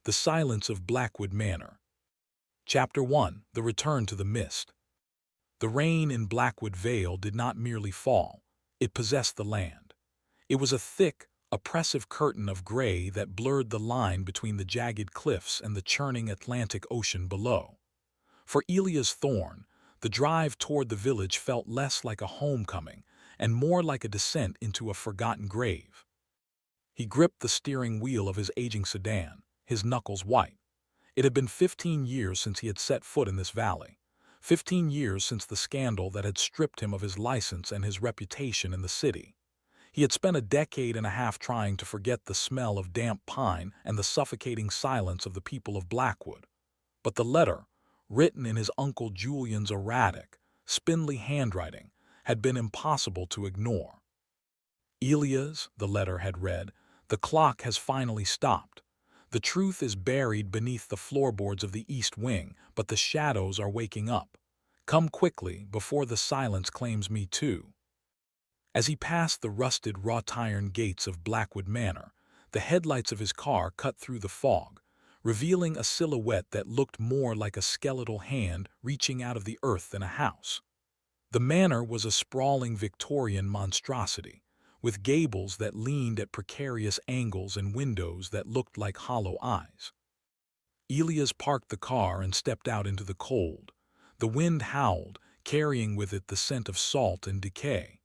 The Silence of Blackwood Manor. Chapter 1. The Return to the Mist. The rain in Blackwood Vale did not merely fall, it possessed the land. It was a thick, oppressive curtain of gray that blurred the line between the jagged cliffs and the churning Atlantic Ocean below. For Elias Thorne, the drive toward the village felt less like a homecoming and more like a descent into a forgotten grave. He gripped the steering wheel of his aging sedan, his knuckles white. It had been 15 years since he had set foot in this valley. 15 years since the scandal that had stripped him of his license and his reputation in the city. He had spent a decade and a half trying to forget the smell of damp pine and the suffocating silence of the people of Blackwood. But the letter, written in his Uncle Julian's erratic, spindly handwriting, had been impossible to ignore. Elias, the letter had read, the clock has finally stopped. The truth is buried beneath the floorboards of the East Wing, but the shadows are waking up. Come quickly, before the silence claims me too. As he passed the rusted wrought-iron gates of Blackwood Manor, the headlights of his car cut through the fog, revealing a silhouette that looked more like a skeletal hand reaching out of the earth than a house. The manor was a sprawling Victorian monstrosity, with gables that leaned at precarious angles and windows that looked like hollow eyes. Elias parked the car and stepped out into the cold. The wind howled, carrying with it the scent of salt and decay.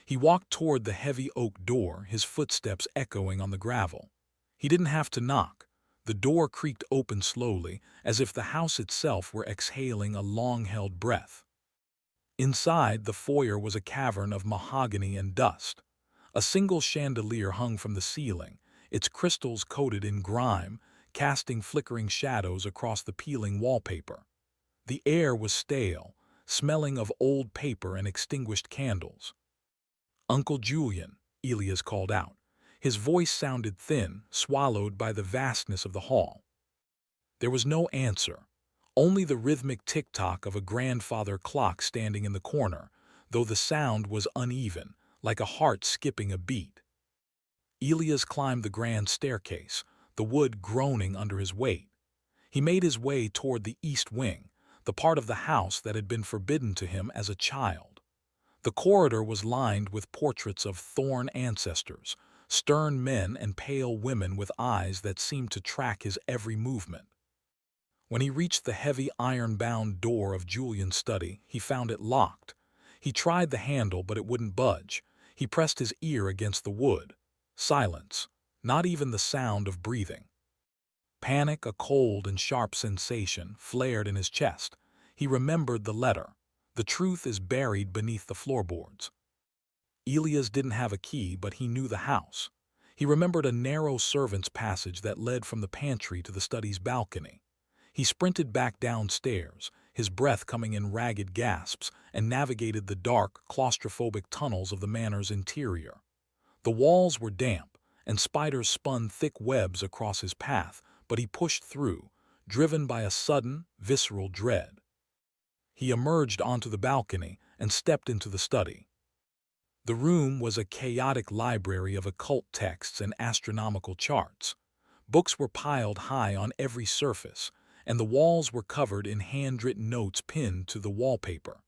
He walked toward the heavy oak door, his footsteps echoing on the gravel. He didn't have to knock. The door creaked open slowly, as if the house itself were exhaling a long-held breath. Inside, the foyer was a cavern of mahogany and dust. A single chandelier hung from the ceiling, its crystals coated in grime, casting flickering shadows across the peeling wallpaper. The air was stale, smelling of old paper and extinguished candles. "Uncle Julian," Elias called out. His voice sounded thin, swallowed by the vastness of the hall. There was no answer, only the rhythmic tick-tock of a grandfather clock standing in the corner, though the sound was uneven, like a heart skipping a beat. Elias climbed the grand staircase, the wood groaning under his weight. He made his way toward the East Wing, the part of the house that had been forbidden to him as a child. The corridor was lined with portraits of Thorne ancestors, stern men and pale women with eyes that seemed to track his every movement. When he reached the heavy iron-bound door of Julian's study, he found it locked. He tried the handle, but it wouldn't budge. He pressed his ear against the wood. Silence, not even the sound of breathing. Panic, a cold and sharp sensation, flared in his chest. He remembered the letter. The truth is buried beneath the floorboards. Elias didn't have a key, but he knew the house. He remembered a narrow servant's passage that led from the pantry to the study's balcony. He sprinted back downstairs, his breath coming in ragged gasps, and navigated the dark, claustrophobic tunnels of the manor's interior. The walls were damp, and spiders spun thick webs across his path, but he pushed through, driven by a sudden, visceral dread. He emerged onto the balcony and stepped into the study. The room was a chaotic library of occult texts and astronomical charts. Books were piled high on every surface, and the walls were covered in handwritten notes pinned to the wallpaper.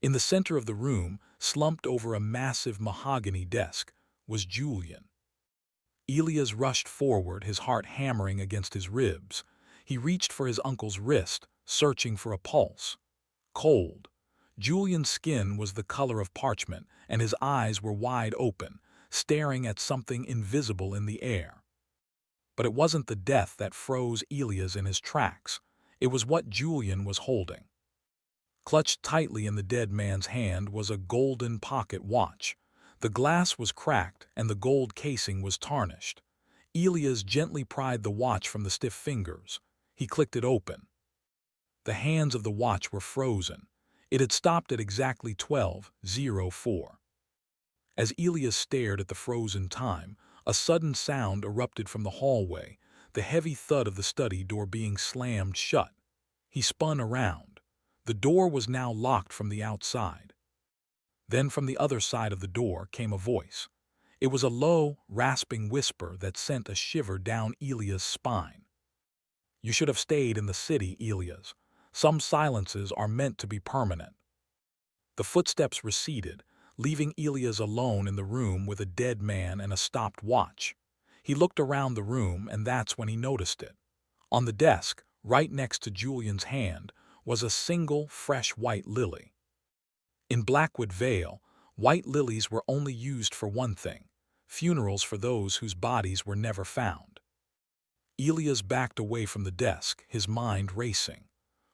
In the center of the room, slumped over a massive mahogany desk, was Julian. Elias rushed forward, his heart hammering against his ribs. He reached for his uncle's wrist, searching for a pulse. Cold. Julian's skin was the color of parchment, and his eyes were wide open, staring at something invisible in the air. But it wasn't the death that froze Elias in his tracks. It was what Julian was holding. Clutched tightly in the dead man's hand was a golden pocket watch. The glass was cracked and the gold casing was tarnished. Elias gently pried the watch from the stiff fingers. He clicked it open. The hands of the watch were frozen. It had stopped at exactly 12:04. As Elias stared at the frozen time, a sudden sound erupted from the hallway, the heavy thud of the study door being slammed shut. He spun around. The door was now locked from the outside. Then from the other side of the door came a voice. It was a low, rasping whisper that sent a shiver down Elias' spine. You should have stayed in the city, Elias. Some silences are meant to be permanent. The footsteps receded, leaving Elias alone in the room with a dead man and a stopped watch. He looked around the room, and that's when he noticed it. On the desk, right next to Julian's hand, was a single, fresh white lily. In Blackwood Vale, white lilies were only used for one thing: funerals for those whose bodies were never found. Elias backed away from the desk, his mind racing.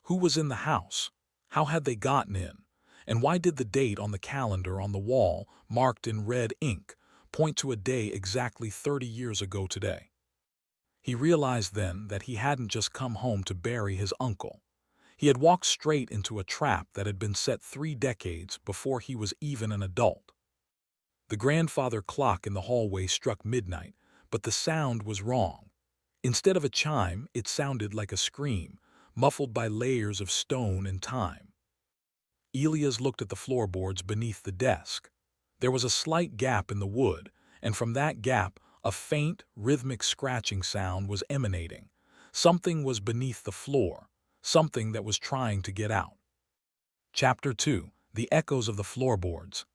Who was in the house? How had they gotten in? And why did the date on the calendar on the wall, marked in red ink, point to a day exactly 30 years ago today? He realized then that he hadn't just come home to bury his uncle. He had walked straight into a trap that had been set 3 decades before he was even an adult. The grandfather clock in the hallway struck midnight, but the sound was wrong. Instead of a chime, it sounded like a scream, muffled by layers of stone and time. Elias looked at the floorboards beneath the desk. There was a slight gap in the wood, and from that gap, a faint, rhythmic scratching sound was emanating. Something was beneath the floor, something that was trying to get out. Chapter 2: The Echoes of the Floorboards.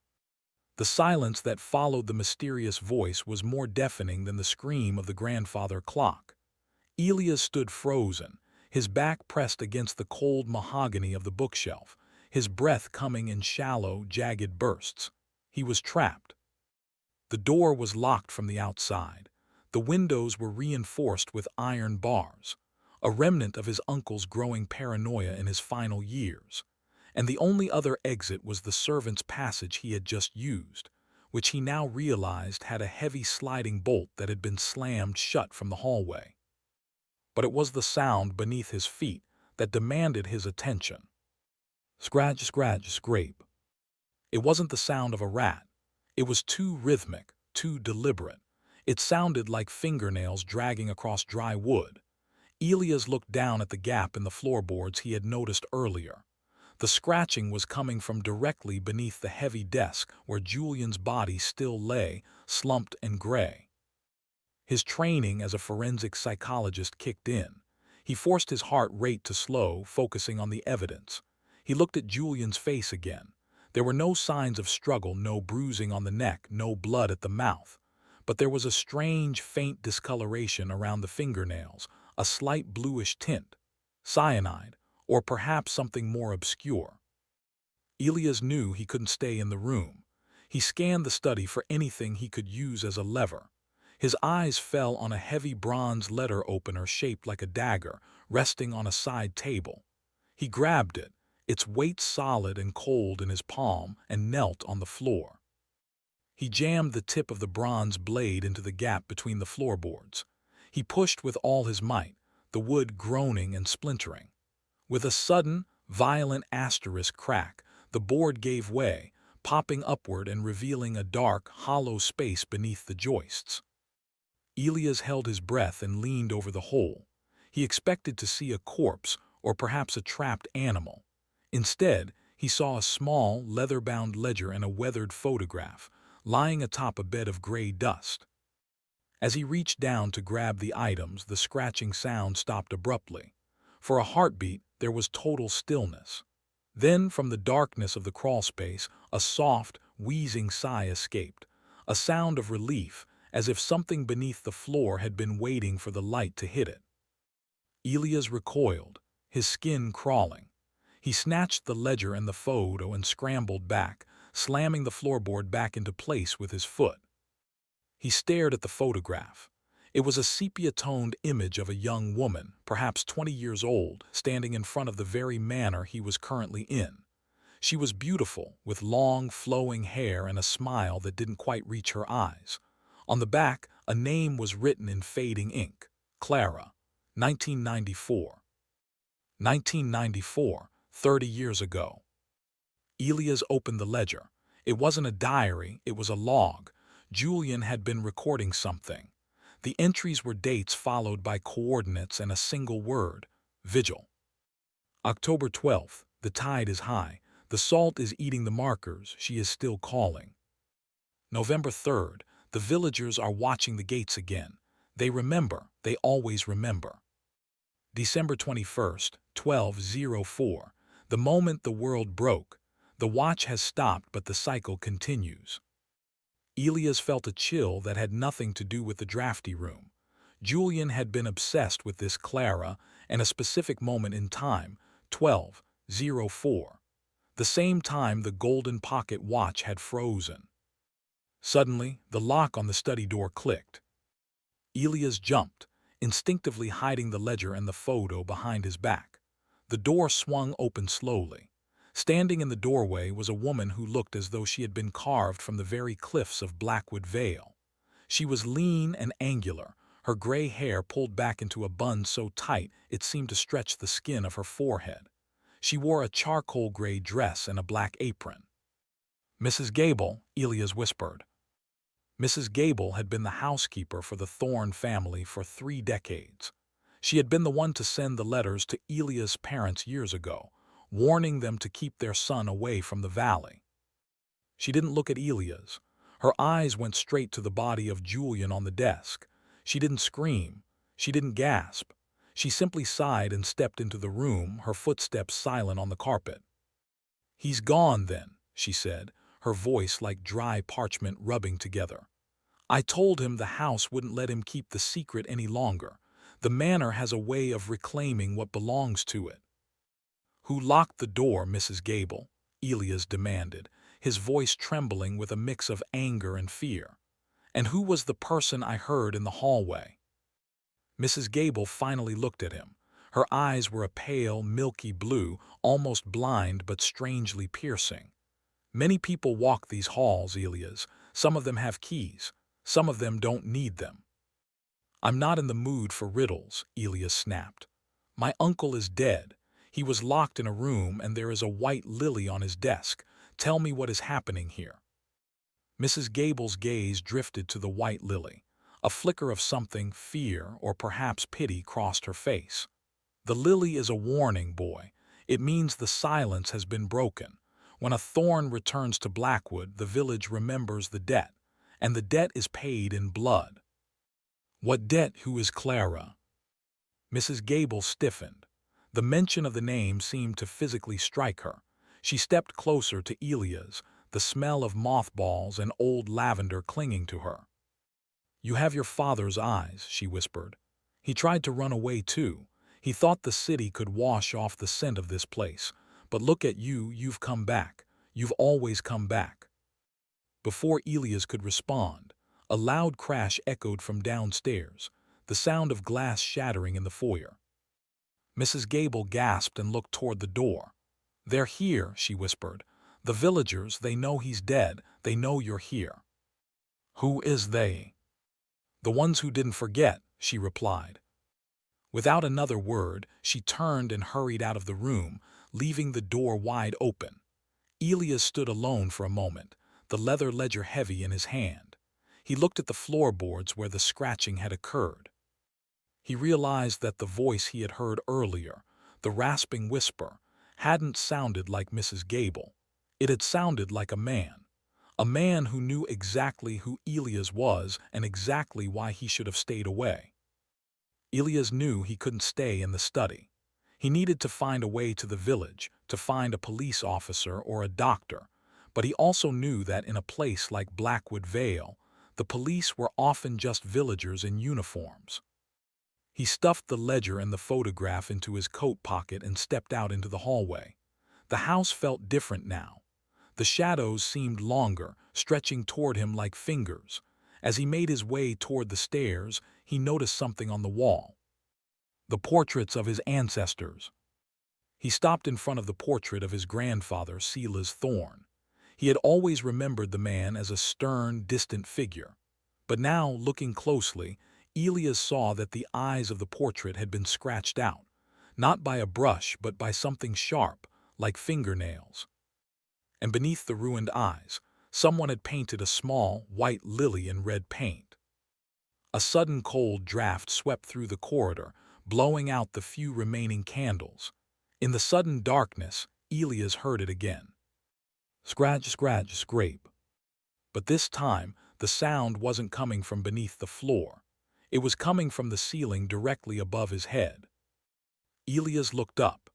The silence that followed the mysterious voice was more deafening than the scream of the grandfather clock. Elias stood frozen, his back pressed against the cold mahogany of the bookshelf, his breath coming in shallow, jagged bursts. He was trapped. The door was locked from the outside. The windows were reinforced with iron bars, a remnant of his uncle's growing paranoia in his final years. And the only other exit was the servant's passage he had just used, which he now realized had a heavy sliding bolt that had been slammed shut from the hallway. But it was the sound beneath his feet that demanded his attention. Scratch, scratch, scrape. It wasn't the sound of a rat. It was too rhythmic, too deliberate. It sounded like fingernails dragging across dry wood. Elias looked down at the gap in the floorboards he had noticed earlier. The scratching was coming from directly beneath the heavy desk where Julian's body still lay, slumped and gray. His training as a forensic psychologist kicked in. He forced his heart rate to slow, focusing on the evidence. He looked at Julian's face again. There were no signs of struggle, no bruising on the neck, no blood at the mouth. But there was a strange, faint discoloration around the fingernails, a slight bluish tint. Cyanide, or perhaps something more obscure. Elias knew he couldn't stay in the room. He scanned the study for anything he could use as a lever. His eyes fell on a heavy bronze letter opener shaped like a dagger, resting on a side table. He grabbed it, its weight solid and cold in his palm, and knelt on the floor. He jammed the tip of the bronze blade into the gap between the floorboards. He pushed with all his might, the wood groaning and splintering. With a sudden, violent asterisk crack, the board gave way, popping upward and revealing a dark, hollow space beneath the joists. Elias held his breath and leaned over the hole. He expected to see a corpse or perhaps a trapped animal. Instead, he saw a small, leather-bound ledger and a weathered photograph, lying atop a bed of gray dust. As he reached down to grab the items, the scratching sound stopped abruptly. For a heartbeat, there was total stillness. Then, from the darkness of the crawlspace, a soft, wheezing sigh escaped, a sound of relief, as if something beneath the floor had been waiting for the light to hit it. Elias recoiled, his skin crawling. He snatched the ledger and the photo and scrambled back, slamming the floorboard back into place with his foot. He stared at the photograph. It was a sepia-toned image of a young woman, perhaps 20 years old, standing in front of the very manor he was currently in. She was beautiful, with long, flowing hair and a smile that didn't quite reach her eyes. On the back, a name was written in fading ink: Clara, 1994. 1994, 30 years ago. Elias opened the ledger. It wasn't a diary, it was a log. Julian had been recording something. The entries were dates followed by coordinates and a single word: vigil. October 12th, the tide is high. The salt is eating the markers, she is still calling. November 3rd, the villagers are watching the gates again. They remember, they always remember. December 21st, 12:04. The moment the world broke. The watch has stopped, but the cycle continues. Elias felt a chill that had nothing to do with the drafty room. Julian had been obsessed with this Clara and a specific moment in time, 12:04. The same time the golden pocket watch had frozen. Suddenly, the lock on the study door clicked. Elias jumped, instinctively hiding the ledger and the photo behind his back. The door swung open slowly. Standing in the doorway was a woman who looked as though she had been carved from the very cliffs of Blackwood Vale. She was lean and angular, her gray hair pulled back into a bun so tight it seemed to stretch the skin of her forehead. She wore a charcoal gray dress and a black apron. "Mrs. Gable," Elias whispered. Mrs. Gable had been the housekeeper for the Thorne family for 3 decades. She had been the one to send the letters to Elias' parents years ago, warning them to keep their son away from the valley. She didn't look at Elias. Her eyes went straight to the body of Julian on the desk. She didn't scream. She didn't gasp. She simply sighed and stepped into the room, her footsteps silent on the carpet. "He's gone then," she said, her voice like dry parchment rubbing together. "I told him the house wouldn't let him keep the secret any longer. The manor has a way of reclaiming what belongs to it." "Who locked the door, Mrs. Gable?" Elias demanded, his voice trembling with a mix of anger and fear. "And who was the person I heard in the hallway?" Mrs. Gable finally looked at him. Her eyes were a pale, milky blue, almost blind but strangely piercing. "Many people walk these halls, Elias. Some of them have keys. Some of them don't need them." "I'm not in the mood for riddles," Elias snapped. "My uncle is dead. He was locked in a room and there is a white lily on his desk. Tell me what is happening here." Mrs. Gable's gaze drifted to the white lily. A flicker of something, fear or perhaps pity, crossed her face. "The lily is a warning, boy. It means the silence has been broken. When a Thorne returns to Blackwood, the village remembers the debt, and the debt is paid in blood." "What debt? Who is Clara?" Mrs. Gable stiffened. The mention of the name seemed to physically strike her. She stepped closer to Elias, the smell of mothballs and old lavender clinging to her. "You have your father's eyes," she whispered. "He tried to run away too. He thought the city could wash off the scent of this place. But look at you, you've come back. You've always come back." Before Elias could respond, a loud crash echoed from downstairs, the sound of glass shattering in the foyer. Mrs. Gable gasped and looked toward the door. "They're here," she whispered. "The villagers, they know he's dead. They know you're here." "Who is they?" "The ones who didn't forget," she replied. Without another word, she turned and hurried out of the room, leaving the door wide open. Elias stood alone for a moment, the leather ledger heavy in his hand. He looked at the floorboards where the scratching had occurred. He realized that the voice he had heard earlier, the rasping whisper, hadn't sounded like Mrs. Gable. It had sounded like a man who knew exactly who Elias was and exactly why he should have stayed away. Elias knew he couldn't stay in the study. He needed to find a way to the village, to find a police officer or a doctor, but he also knew that in a place like Blackwood Vale, the police were often just villagers in uniforms. He stuffed the ledger and the photograph into his coat pocket and stepped out into the hallway. The house felt different now. The shadows seemed longer, stretching toward him like fingers. As he made his way toward the stairs, he noticed something on the wall. The portraits of his ancestors. He stopped in front of the portrait of his grandfather, Silas Thorne. He had always remembered the man as a stern, distant figure. But now, looking closely, Elias saw that the eyes of the portrait had been scratched out, not by a brush but by something sharp, like fingernails. And beneath the ruined eyes, someone had painted a small, white lily in red paint. A sudden cold draft swept through the corridor, blowing out the few remaining candles. In the sudden darkness, Elias heard it again. Scratch, scratch, scrape. But this time, the sound wasn't coming from beneath the floor. It was coming from the ceiling directly above his head. Elias looked up.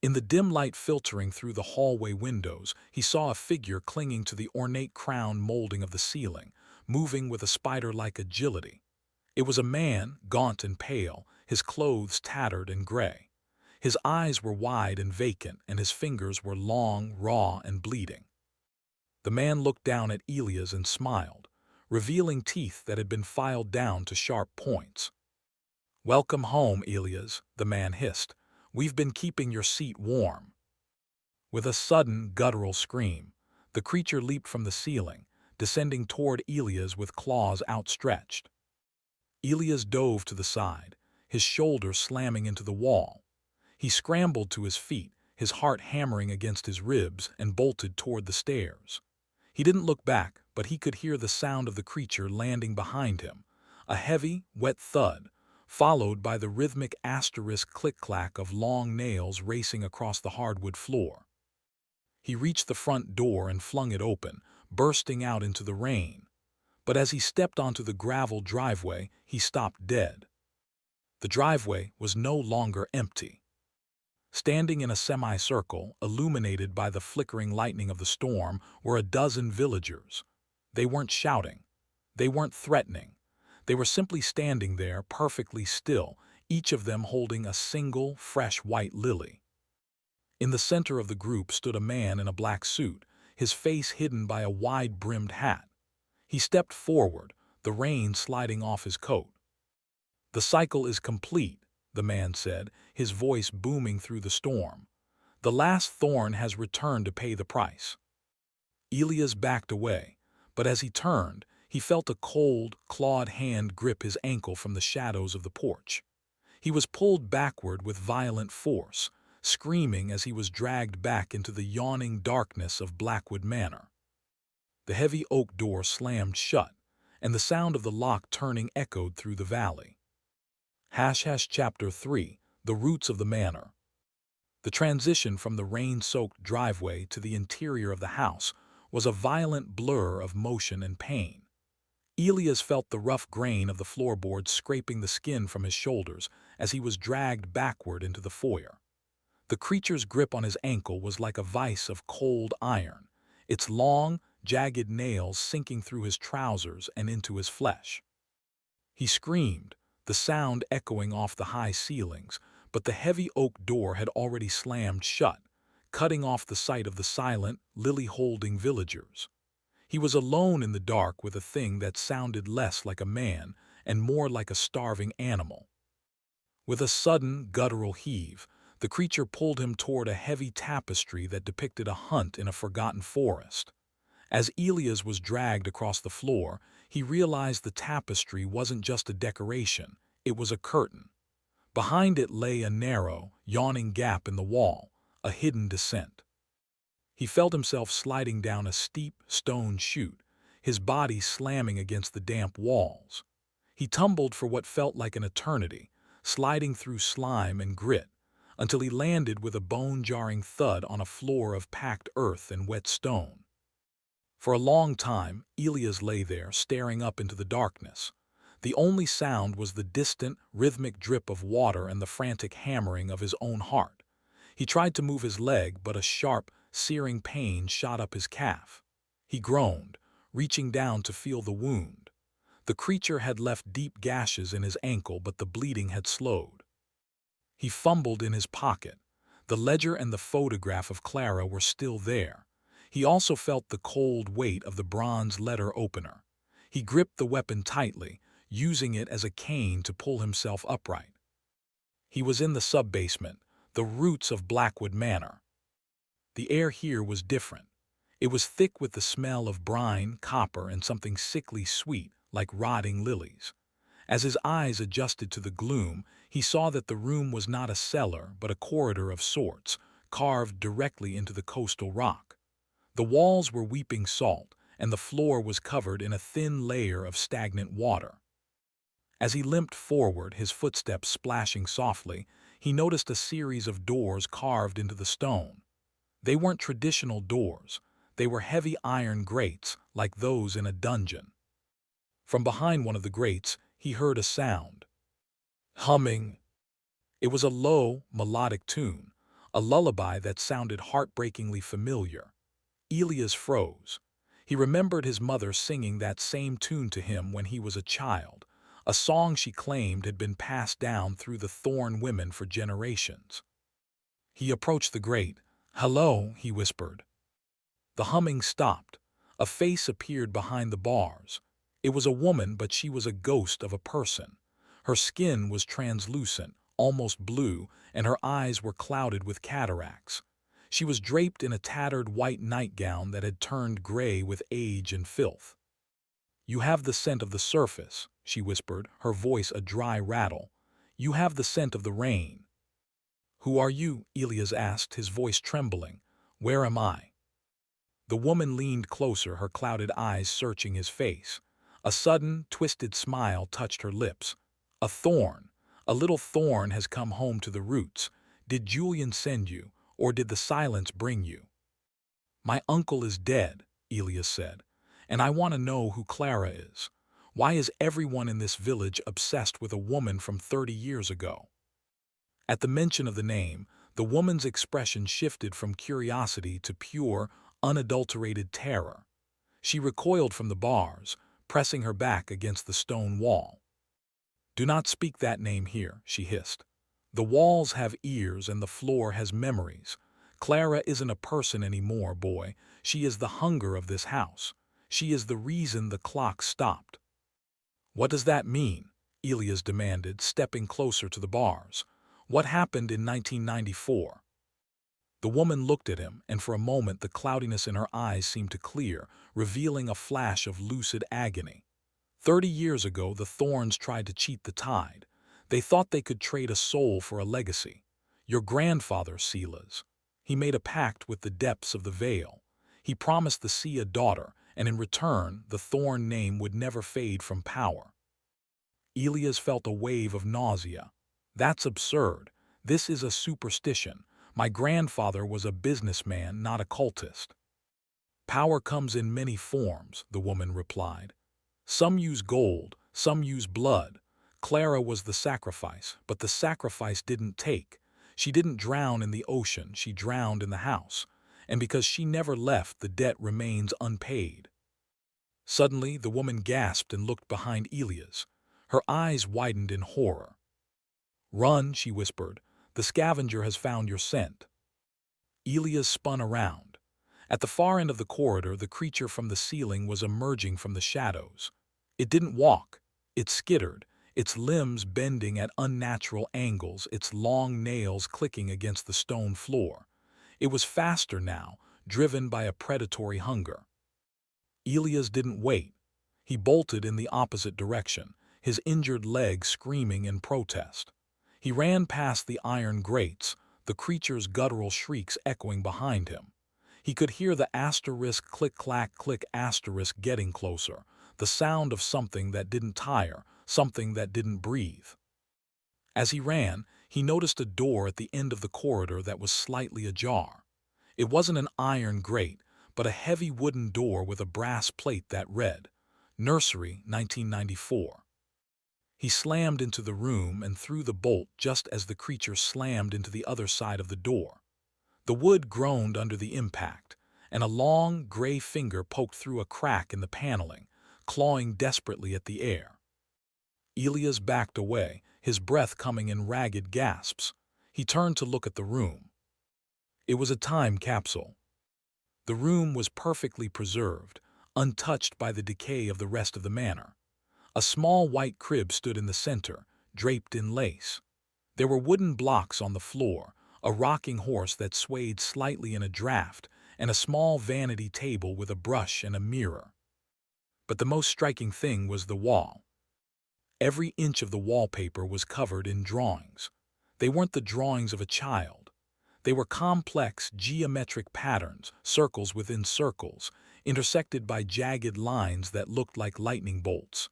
In the dim light filtering through the hallway windows, he saw a figure clinging to the ornate crown molding of the ceiling, moving with a spider-like agility. It was a man, gaunt and pale, his clothes tattered and gray. His eyes were wide and vacant, and his fingers were long, raw, and bleeding. The man looked down at Elias and smiled, revealing teeth that had been filed down to sharp points. "Welcome home, Elias," the man hissed. "We've been keeping your seat warm." With a sudden, guttural scream, the creature leaped from the ceiling, descending toward Elias with claws outstretched. Elias dove to the side, his shoulder slamming into the wall. He scrambled to his feet, his heart hammering against his ribs, and bolted toward the stairs. He didn't look back, but he could hear the sound of the creature landing behind him, a heavy, wet thud, followed by the rhythmic asterisk click-clack of long nails racing across the hardwood floor. He reached the front door and flung it open, bursting out into the rain. But as he stepped onto the gravel driveway, he stopped dead. The driveway was no longer empty. Standing in a semicircle, illuminated by the flickering lightning of the storm, were a dozen villagers. They weren't shouting. They weren't threatening. They were simply standing there, perfectly still, each of them holding a single, fresh white lily. In the center of the group stood a man in a black suit, his face hidden by a wide-brimmed hat. He stepped forward, the rain sliding off his coat. "The cycle is complete," the man said, his voice booming through the storm. "The last thorn has returned to pay the price." Elias backed away, but as he turned, he felt a cold, clawed hand grip his ankle from the shadows of the porch. He was pulled backward with violent force, screaming as he was dragged back into the yawning darkness of Blackwood Manor. The heavy oak door slammed shut, and the sound of the lock turning echoed through the valley. Chapter 3: The Roots of the Manor. The transition from the rain-soaked driveway to the interior of the house was a violent blur of motion and pain. Elias felt the rough grain of the floorboards scraping the skin from his shoulders as he was dragged backward into the foyer. The creature's grip on his ankle was like a vise of cold iron, its long, jagged nails sinking through his trousers and into his flesh. He screamed, the sound echoing off the high ceilings, but the heavy oak door had already slammed shut, cutting off the sight of the silent, lily-holding villagers. He was alone in the dark with a thing that sounded less like a man and more like a starving animal. With a sudden, guttural heave, the creature pulled him toward a heavy tapestry that depicted a hunt in a forgotten forest. As Elias was dragged across the floor, he realized the tapestry wasn't just a decoration, it was a curtain. Behind it lay a narrow, yawning gap in the wall, a hidden descent. He felt himself sliding down a steep, stone chute, his body slamming against the damp walls. He tumbled for what felt like an eternity, sliding through slime and grit, until he landed with a bone-jarring thud on a floor of packed earth and wet stone. For a long time, Elias lay there, staring up into the darkness. The only sound was the distant, rhythmic drip of water and the frantic hammering of his own heart. He tried to move his leg, but a sharp, searing pain shot up his calf. He groaned, reaching down to feel the wound. The creature had left deep gashes in his ankle, but the bleeding had slowed. He fumbled in his pocket. The ledger and the photograph of Clara were still there. He also felt the cold weight of the bronze letter opener. He gripped the weapon tightly, using it as a cane to pull himself upright. He was in the sub-basement, the roots of Blackwood Manor. The air here was different. It was thick with the smell of brine, copper, and something sickly sweet, like rotting lilies. As his eyes adjusted to the gloom, he saw that the room was not a cellar, but a corridor of sorts, carved directly into the coastal rock. The walls were weeping salt, and the floor was covered in a thin layer of stagnant water. As he limped forward, his footsteps splashing softly, he noticed a series of doors carved into the stone. They weren't traditional doors. They were heavy iron grates, like those in a dungeon. From behind one of the grates, he heard a sound. Humming. It was a low, melodic tune, a lullaby that sounded heartbreakingly familiar. Elias froze. He remembered his mother singing that same tune to him when he was a child, a song she claimed had been passed down through the Thorne women for generations. He approached the grate. "Hello," he whispered. The humming stopped. A face appeared behind the bars. It was a woman, but she was a ghost of a person. Her skin was translucent, almost blue, and her eyes were clouded with cataracts. She was draped in a tattered white nightgown that had turned gray with age and filth. "You have the scent of the surface," she whispered, her voice a dry rattle. "You have the scent of the rain." "Who are you?" Elias asked, his voice trembling. "Where am I?" The woman leaned closer, her clouded eyes searching his face. A sudden, twisted smile touched her lips. "A thorn. A little thorn has come home to the roots. Did Julian send you, or did the silence bring you?" "My uncle is dead," Elias said, "and I want to know who Clara is. Why is everyone in this village obsessed with a woman from 30 years ago?" At the mention of the name, the woman's expression shifted from curiosity to pure, unadulterated terror. She recoiled from the bars, pressing her back against the stone wall. "Do not speak that name here," she hissed. "The walls have ears and the floor has memories. Clara isn't a person anymore, boy. She is the hunger of this house. She is the reason the clock stopped." "What does that mean?" Elias demanded, stepping closer to the bars. "What happened in 1994? The woman looked at him, and for a moment the cloudiness in her eyes seemed to clear, revealing a flash of lucid agony. 30 years ago, the Thorns tried to cheat the tide. They thought they could trade a soul for a legacy. Your grandfather, Silas. He made a pact with the depths of the veil. He promised the sea a daughter, and in return, the Thorn name would never fade from power." Elias felt a wave of nausea. "That's absurd. This is a superstition. My grandfather was a businessman, not a cultist." "Power comes in many forms," the woman replied. "Some use gold, some use blood. Clara was the sacrifice, but the sacrifice didn't take. She didn't drown in the ocean, she drowned in the house. And because she never left, the debt remains unpaid." Suddenly, the woman gasped and looked behind Elias. Her eyes widened in horror. "Run," she whispered. "The scavenger has found your scent." Elias spun around. At the far end of the corridor, the creature from the ceiling was emerging from the shadows. It didn't walk. It skittered, its limbs bending at unnatural angles, its long nails clicking against the stone floor. It was faster now, driven by a predatory hunger. Elias didn't wait. He bolted in the opposite direction, his injured leg screaming in protest. He ran past the iron grates, the creature's guttural shrieks echoing behind him. He could hear the asterisk click-clack-click asterisk getting closer, the sound of something that didn't tire, something that didn't breathe. As he ran, he noticed a door at the end of the corridor that was slightly ajar. It wasn't an iron grate, but a heavy wooden door with a brass plate that read, "Nursery, 1994. He slammed into the room and threw the bolt just as the creature slammed into the other side of the door. The wood groaned under the impact, and a long, gray finger poked through a crack in the paneling, clawing desperately at the air. Elias backed away, his breath coming in ragged gasps. He turned to look at the room. It was a time capsule. The room was perfectly preserved, untouched by the decay of the rest of the manor. A small white crib stood in the center, draped in lace. There were wooden blocks on the floor, a rocking horse that swayed slightly in a draft, and a small vanity table with a brush and a mirror. But the most striking thing was the wall. Every inch of the wallpaper was covered in drawings. They weren't the drawings of a child. They were complex, geometric patterns, circles within circles, intersected by jagged lines that looked like lightning bolts.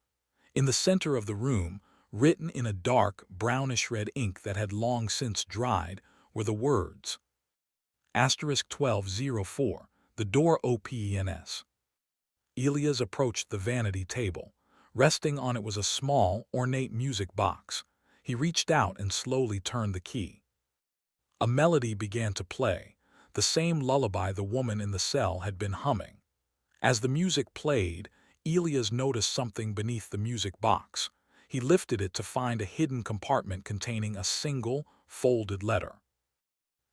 In the center of the room, written in a dark, brownish-red ink that had long since dried, were the words, *1204, the door opens. Elias approached the vanity table. Resting on it was a small, ornate music box. He reached out and slowly turned the key. A melody began to play, the same lullaby the woman in the cell had been humming. As the music played, Elias noticed something beneath the music box. He lifted it to find a hidden compartment containing a single, folded letter.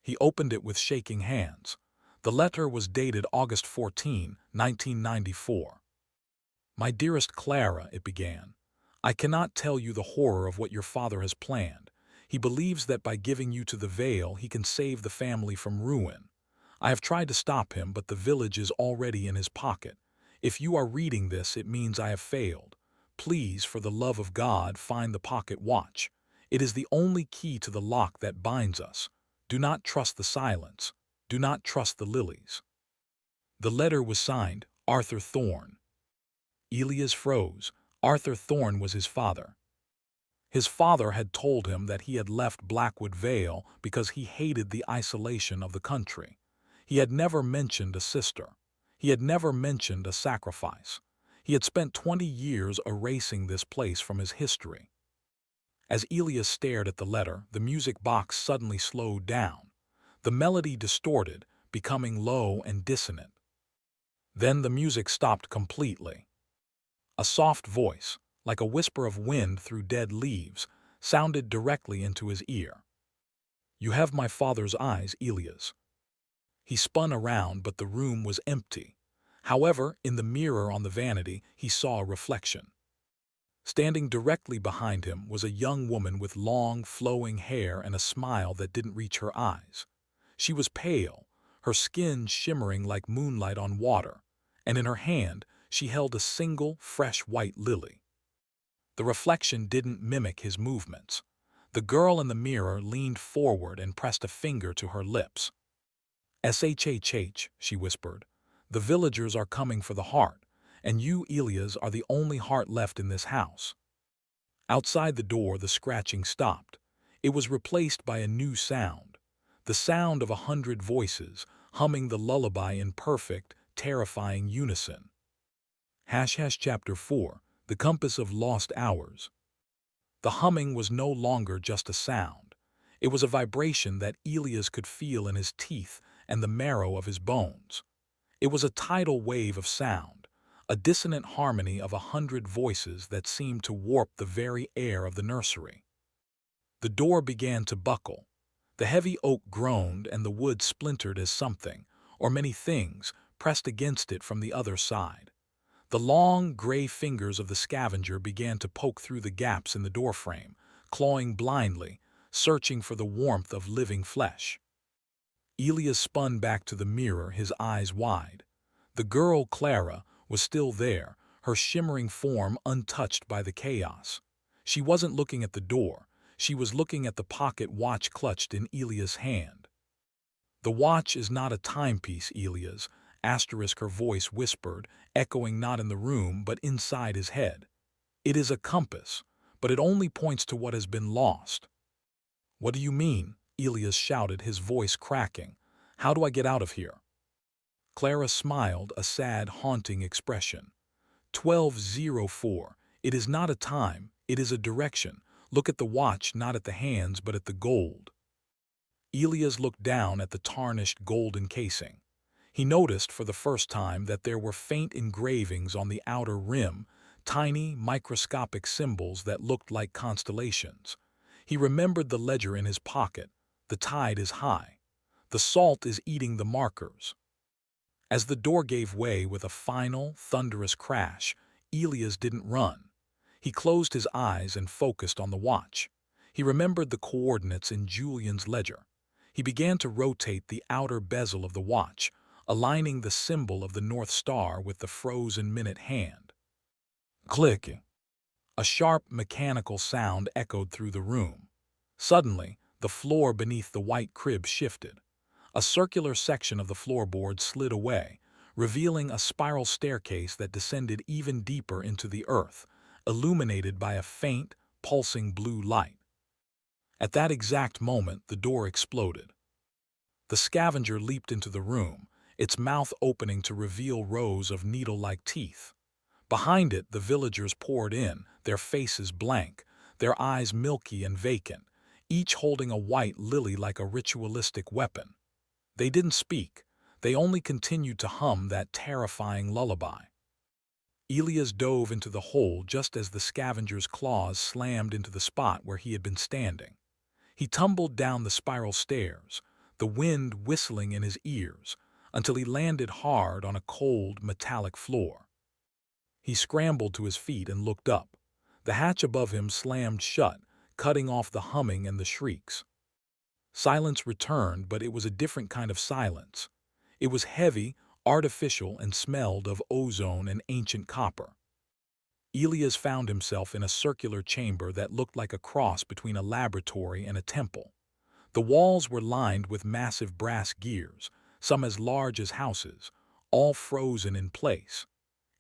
He opened it with shaking hands. The letter was dated August 14, 1994. "My dearest Clara," it began, "I cannot tell you the horror of what your father has planned. He believes that by giving you to the Vale he can save the family from ruin. I have tried to stop him, but the village is already in his pocket. If you are reading this, it means I have failed. Please, for the love of God, find the pocket watch. It is the only key to the lock that binds us. Do not trust the silence. Do not trust the lilies." The letter was signed, Arthur Thorne. Elias froze. Arthur Thorne was his father. His father had told him that he had left Blackwood Vale because he hated the isolation of the country. He had never mentioned a sister. He had never mentioned a sacrifice. He had spent 20 years erasing this place from his history. As Elias stared at the letter, the music box suddenly slowed down. The melody distorted, becoming low and dissonant. Then the music stopped completely. A soft voice, like a whisper of wind through dead leaves, sounded directly into his ear. "You have my father's eyes, Elias." He spun around, but the room was empty. However, in the mirror on the vanity, he saw a reflection. Standing directly behind him was a young woman with long, flowing hair and a smile that didn't reach her eyes. She was pale, her skin shimmering like moonlight on water, and in her hand she held a single, fresh white lily. The reflection didn't mimic his movements. The girl in the mirror leaned forward and pressed a finger to her lips. "Shhh," she whispered. "The villagers are coming for the heart, and you, Elias, are the only heart left in this house." Outside the door, the scratching stopped. It was replaced by a new sound, the sound of 100 voices, humming the lullaby in perfect, terrifying unison. Chapter 4, The Compass of Lost Hours. The humming was no longer just a sound. It was a vibration that Elias could feel in his teeth and the marrow of his bones. It was a tidal wave of sound, a dissonant harmony of 100 voices that seemed to warp the very air of the nursery. The door began to buckle. The heavy oak groaned and the wood splintered as something, or many things, pressed against it from the other side. The long, gray fingers of the scavenger began to poke through the gaps in the doorframe, clawing blindly, searching for the warmth of living flesh. Elias spun back to the mirror, his eyes wide. The girl, Clara, was still there, her shimmering form untouched by the chaos. She wasn't looking at the door. She was looking at the pocket watch clutched in Elias' hand. "The watch is not a timepiece, Elias," her voice whispered, echoing not in the room but inside his head. "It is a compass, but it only points to what has been lost." "What do you mean?" Elias shouted, his voice cracking. "How do I get out of here?" Clara smiled, a sad, haunting expression. 1204. "It is not a time, it is a direction. Look at the watch, not at the hands, but at the gold." Elias looked down at the tarnished golden casing. He noticed for the first time that there were faint engravings on the outer rim, tiny, microscopic symbols that looked like constellations. He remembered the ledger in his pocket. The tide is high. The salt is eating the markers. As the door gave way with a final, thunderous crash, Elias didn't run. He closed his eyes and focused on the watch. He remembered the coordinates in Julian's ledger. He began to rotate the outer bezel of the watch, aligning the symbol of the North Star with the frozen minute hand. Click! A sharp, mechanical sound echoed through the room. Suddenly, the floor beneath the white crib shifted. A circular section of the floorboard slid away, revealing a spiral staircase that descended even deeper into the earth, illuminated by a faint, pulsing blue light. At that exact moment, the door exploded. The scavenger leaped into the room, its mouth opening to reveal rows of needle-like teeth. Behind it, the villagers poured in, their faces blank, their eyes milky and vacant, each holding a white lily like a ritualistic weapon. They didn't speak. They only continued to hum that terrifying lullaby. Elias dove into the hole just as the scavenger's claws slammed into the spot where he had been standing. He tumbled down the spiral stairs, the wind whistling in his ears, until he landed hard on a cold, metallic floor. He scrambled to his feet and looked up. The hatch above him slammed shut, cutting off the humming and the shrieks. Silence returned, but it was a different kind of silence. It was heavy, artificial, and smelled of ozone and ancient copper. Elias found himself in a circular chamber that looked like a cross between a laboratory and a temple. The walls were lined with massive brass gears, some as large as houses, all frozen in place.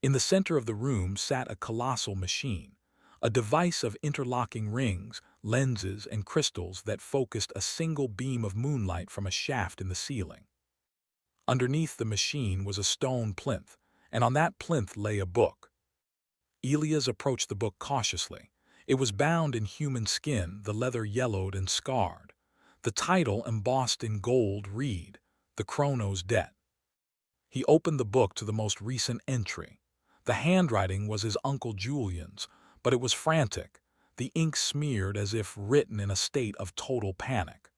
In the center of the room sat a colossal machine, a device of interlocking rings, lenses, and crystals that focused a single beam of moonlight from a shaft in the ceiling. Underneath the machine was a stone plinth, and on that plinth lay a book. Elias approached the book cautiously. It was bound in human skin, the leather yellowed and scarred. The title, embossed in gold, read, "The Chrono's Debt." He opened the book to the most recent entry. The handwriting was his Uncle Julian's, but it was frantic, the ink smeared as if written in a state of total panic.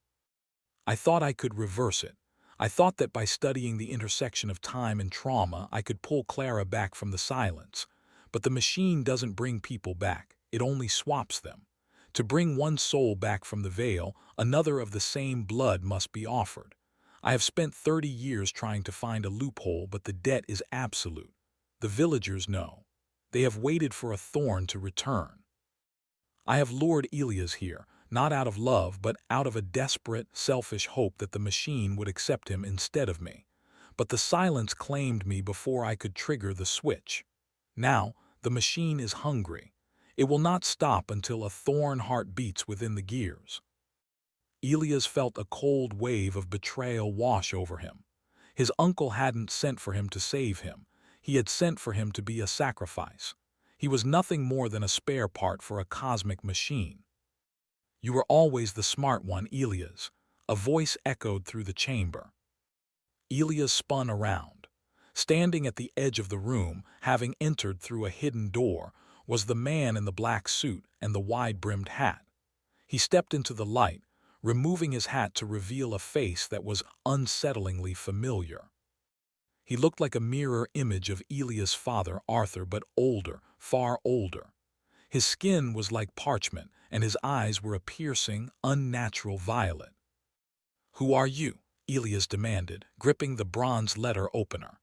"I thought I could reverse it. I thought that by studying the intersection of time and trauma, I could pull Clara back from the silence. But the machine doesn't bring people back, it only swaps them. To bring one soul back from the veil, another of the same blood must be offered. I have spent 30 years trying to find a loophole, but the debt is absolute. The villagers know. They have waited for a thorn to return. I have lured Elias here, not out of love, but out of a desperate, selfish hope that the machine would accept him instead of me. But the silence claimed me before I could trigger the switch. Now, the machine is hungry. It will not stop until a thorn heart beats within the gears." Elias felt a cold wave of betrayal wash over him. His uncle hadn't sent for him to save him. He had sent for him to be a sacrifice. He was nothing more than a spare part for a cosmic machine. "You were always the smart one, Elias," a voice echoed through the chamber. Elias spun around. Standing at the edge of the room, having entered through a hidden door, was the man in the black suit and the wide-brimmed hat. He stepped into the light, removing his hat to reveal a face that was unsettlingly familiar. He looked like a mirror image of Elias' father, Arthur, but older, far older. His skin was like parchment, and his eyes were a piercing, unnatural violet. "Who are you?" Elias demanded, gripping the bronze letter opener.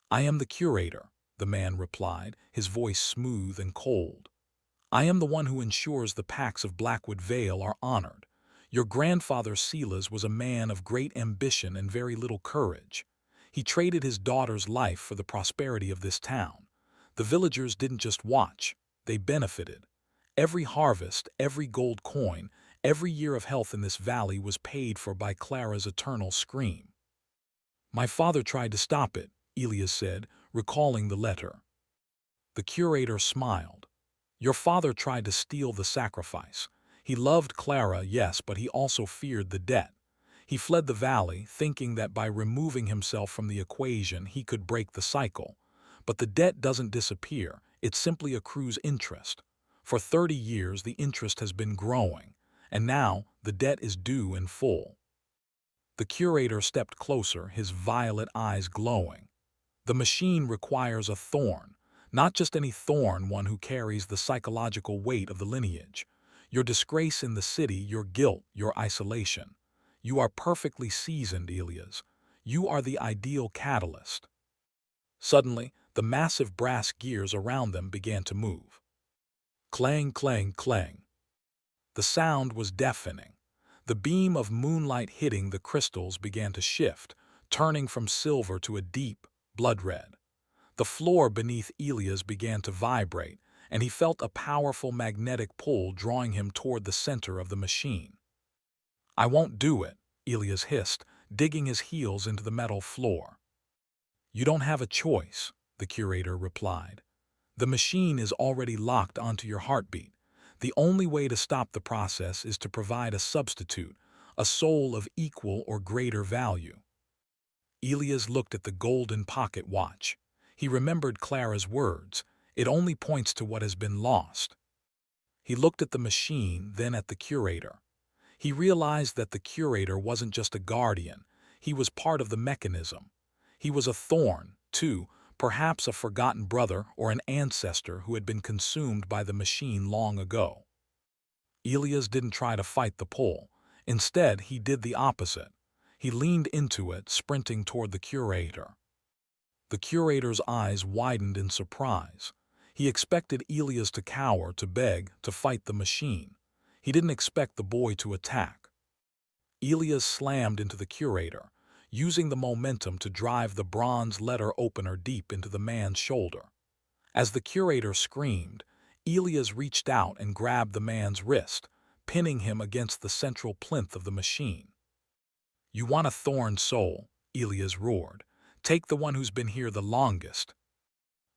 "I am the curator," the man replied, his voice smooth and cold. "I am the one who ensures the pacts of Blackwood Vale are honored. Your grandfather Silas was a man of great ambition and very little courage. He traded his daughter's life for the prosperity of this town. The villagers didn't just watch, they benefited. Every harvest, every gold coin, every year of health in this valley was paid for by Clara's eternal scream." "My father tried to stop it," Elias said, recalling the letter. The curator smiled. "Your father tried to steal the sacrifice. He loved Clara, yes, but he also feared the debt. He fled the valley, thinking that by removing himself from the equation he could break the cycle. But the debt doesn't disappear, it simply accrues interest. For 30 years the interest has been growing, and now the debt is due in full." The curator stepped closer, his violet eyes glowing. "The machine requires a thorn, not just any thorn, one who carries the psychological weight of the lineage. Your disgrace in the city, your guilt, your isolation. You are perfectly seasoned, Elias. You are the ideal catalyst." Suddenly, the massive brass gears around them began to move. Clang, clang, clang. The sound was deafening. The beam of moonlight hitting the crystals began to shift, turning from silver to a deep, blood red. The floor beneath Elias began to vibrate, and he felt a powerful magnetic pull drawing him toward the center of the machine. "I won't do it," Elias hissed, digging his heels into the metal floor. "You don't have a choice," the curator replied. "The machine is already locked onto your heartbeat. The only way to stop the process is to provide a substitute, a soul of equal or greater value. Elias looked at the golden pocket watch. He remembered Clara's words, "It only points to what has been lost." He looked at the machine, then at the curator. He realized that the curator wasn't just a guardian, he was part of the mechanism. He was a thorn, too, perhaps a forgotten brother or an ancestor who had been consumed by the machine long ago. Elias didn't try to fight the pull. Instead, he did the opposite. He leaned into it, sprinting toward the curator. The curator's eyes widened in surprise. He expected Elias to cower, to beg, to fight the machine. He didn't expect the boy to attack. Elias slammed into the curator, using the momentum to drive the bronze letter opener deep into the man's shoulder. As the curator screamed, Elias reached out and grabbed the man's wrist, pinning him against the central plinth of the machine. "You want a thorn soul?" Elias roared. "Take the one who's been here the longest."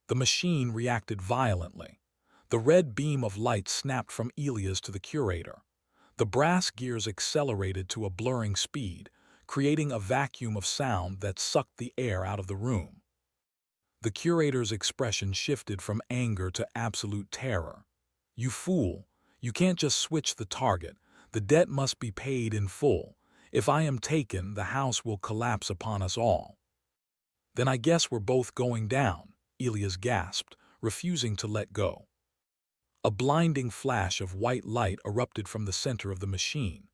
The machine reacted violently. The red beam of light snapped from Elias to the curator. The brass gears accelerated to a blurring speed, creating a vacuum of sound that sucked the air out of the room. The curator's expression shifted from anger to absolute terror. "You fool! You can't just switch the target. The debt must be paid in full. If I am taken, the house will collapse upon us all." "Then I guess we're both going down," Elias gasped, refusing to let go. A blinding flash of white light erupted from the center of the machine.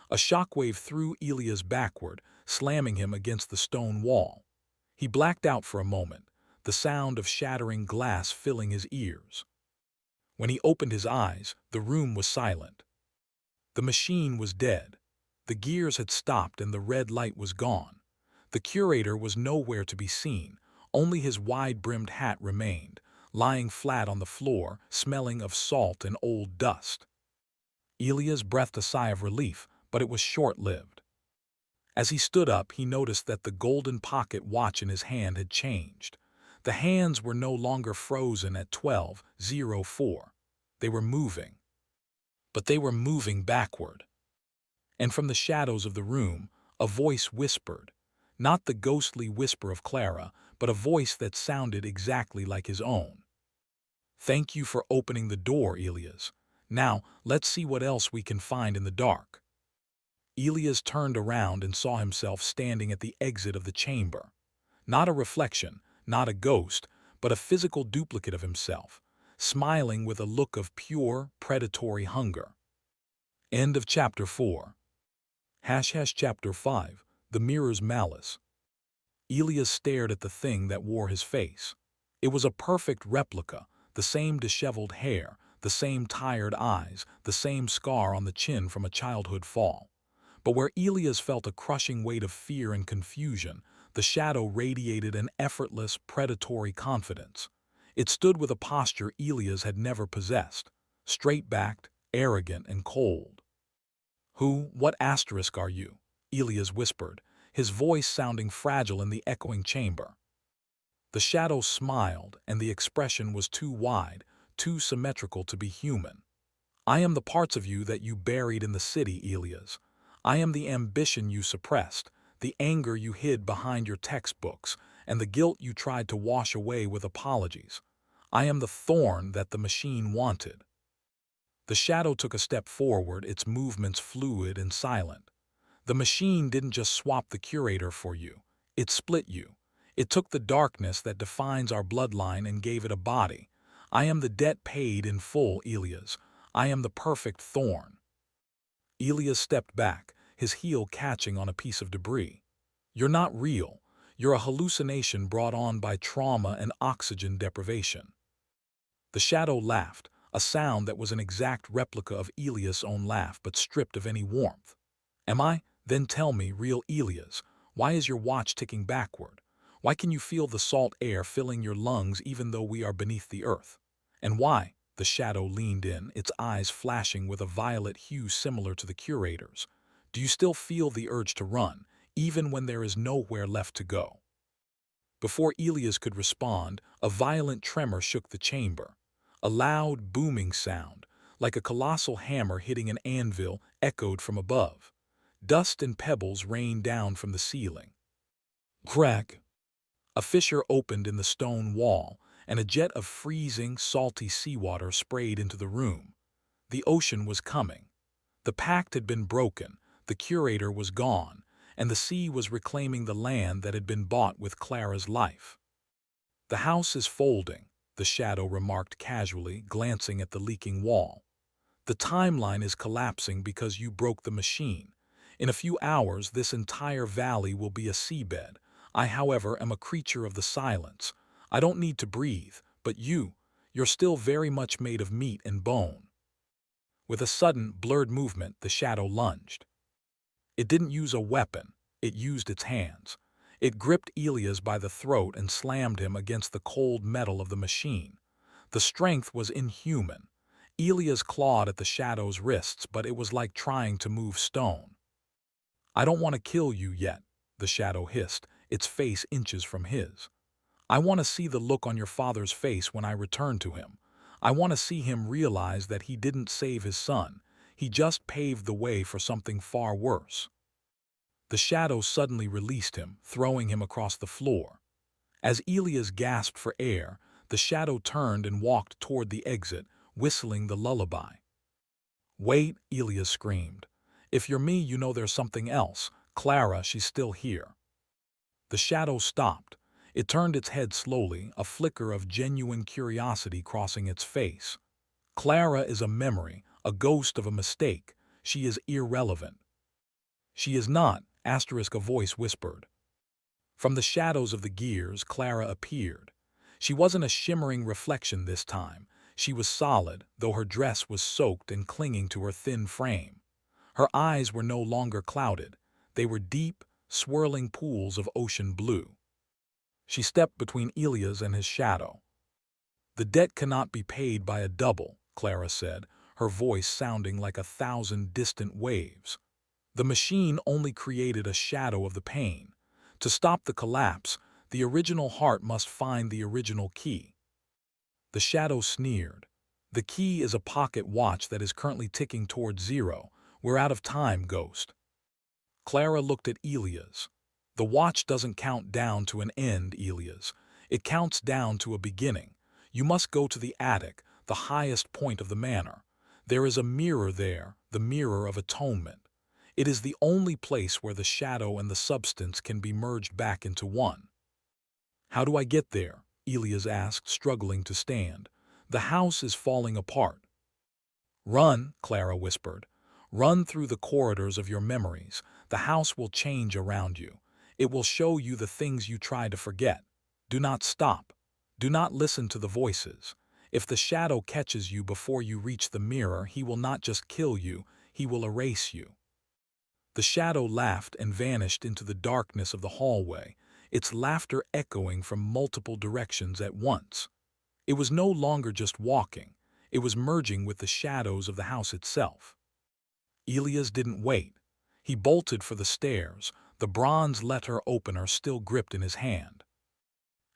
A shockwave threw Elias backward, slamming him against the stone wall. He blacked out for a moment, the sound of shattering glass filling his ears. When he opened his eyes, the room was silent. The machine was dead. The gears had stopped and the red light was gone. The curator was nowhere to be seen. Only his wide-brimmed hat remained, lying flat on the floor, smelling of salt and old dust. Elias breathed a sigh of relief, but it was short-lived. As he stood up, he noticed that the golden pocket watch in his hand had changed. The hands were no longer frozen at 12:04. They were moving. But they were moving backward. And from the shadows of the room, a voice whispered, not the ghostly whisper of Clara, but a voice that sounded exactly like his own. "Thank you for opening the door, Elias. Now, let's see what else we can find in the dark." Elias turned around and saw himself standing at the exit of the chamber. Not a reflection, not a ghost, but a physical duplicate of himself, smiling with a look of pure, predatory hunger. End of Chapter 4. Chapter 5. The Mirror's Malice. Elias stared at the thing that wore his face. It was a perfect replica, the same disheveled hair, the same tired eyes, the same scar on the chin from a childhood fall. But where Elias felt a crushing weight of fear and confusion, the shadow radiated an effortless, predatory confidence. It stood with a posture Elias had never possessed, straight-backed, arrogant, and cold. What asterisk are you?" Elias whispered, his voice sounding fragile in the echoing chamber. The shadow smiled, and the expression was too wide, too symmetrical to be human. "I am the parts of you that you buried in the city, Elias. I am the ambition you suppressed, the anger you hid behind your textbooks, and the guilt you tried to wash away with apologies. I am the thorn that the machine wanted." The shadow took a step forward, its movements fluid and silent. "The machine didn't just swap the curator for you. It split you. It took the darkness that defines our bloodline and gave it a body. I am the debt paid in full, Elias. I am the perfect thorn." Elias stepped back, his heel catching on a piece of debris. "You're not real. You're a hallucination brought on by trauma and oxygen deprivation." The shadow laughed, a sound that was an exact replica of Elias' own laugh but stripped of any warmth. "Am I? Then tell me, real Elias, why is your watch ticking backward? Why can you feel the salt air filling your lungs even though we are beneath the earth? And why?" The shadow leaned in, its eyes flashing with a violet hue similar to the curator's. "Do you still feel the urge to run, even when there is nowhere left to go?" Before Elias could respond, a violent tremor shook the chamber. A loud, booming sound, like a colossal hammer hitting an anvil echoed from above. Dust and pebbles rained down from the ceiling. Crack! A fissure opened in the stone wall, and a jet of freezing, salty seawater sprayed into the room. The ocean was coming. The pact had been broken, the curator was gone, and the sea was reclaiming the land that had been bought with Clara's life. "The house is folding," the shadow remarked casually, glancing at the leaking wall. "The timeline is collapsing because you broke the machine. In a few hours, this entire valley will be a seabed. I, however, am a creature of the silence. I don't need to breathe, but you're still very much made of meat and bone." With a sudden, blurred movement, the shadow lunged. It didn't use a weapon, it used its hands. It gripped Elias by the throat and slammed him against the cold metal of the machine. The strength was inhuman. Elias clawed at the shadow's wrists, but it was like trying to move stone. "I don't want to kill you yet," the shadow hissed, its face inches from his. "I want to see the look on your father's face when I return to him. I want to see him realize that he didn't save his son. He just paved the way for something far worse." The shadow suddenly released him, throwing him across the floor. As Elias gasped for air, the shadow turned and walked toward the exit, whistling the lullaby. "Wait," Elias screamed. "If you're me, you know there's something else. Clara, she's still here." The shadow stopped. It turned its head slowly, a flicker of genuine curiosity crossing its face. "Clara is a memory, a ghost of a mistake. She is irrelevant." "She is not," a voice whispered. From the shadows of the gears, Clara appeared. She wasn't a shimmering reflection this time. She was solid, though her dress was soaked and clinging to her thin frame. Her eyes were no longer clouded. They were deep, swirling pools of ocean blue. She stepped between Elias and his shadow. "The debt cannot be paid by a double," Clara said, her voice sounding like 1,000 distant waves. "The machine only created a shadow of the pain. To stop the collapse, the original heart must find the original key." The shadow sneered. "The key is a pocket watch that is currently ticking toward zero. We're out of time, Ghost." Clara looked at Elias. "The watch doesn't count down to an end, Elias. It counts down to a beginning. You must go to the attic, the highest point of the manor. There is a mirror there, the mirror of atonement. It is the only place where the shadow and the substance can be merged back into one." "How do I get there?" Elias asked, struggling to stand. "The house is falling apart." "Run," Clara whispered. "Run through the corridors of your memories. The house will change around you. It will show you the things you try to forget. Do not stop. Do not listen to the voices. If the shadow catches you before you reach the mirror, he will not just kill you, he will erase you." The shadow laughed and vanished into the darkness of the hallway, its laughter echoing from multiple directions at once. It was no longer just walking, it was merging with the shadows of the house itself. Elias didn't wait. He bolted for the stairs, the bronze letter opener still gripped in his hand.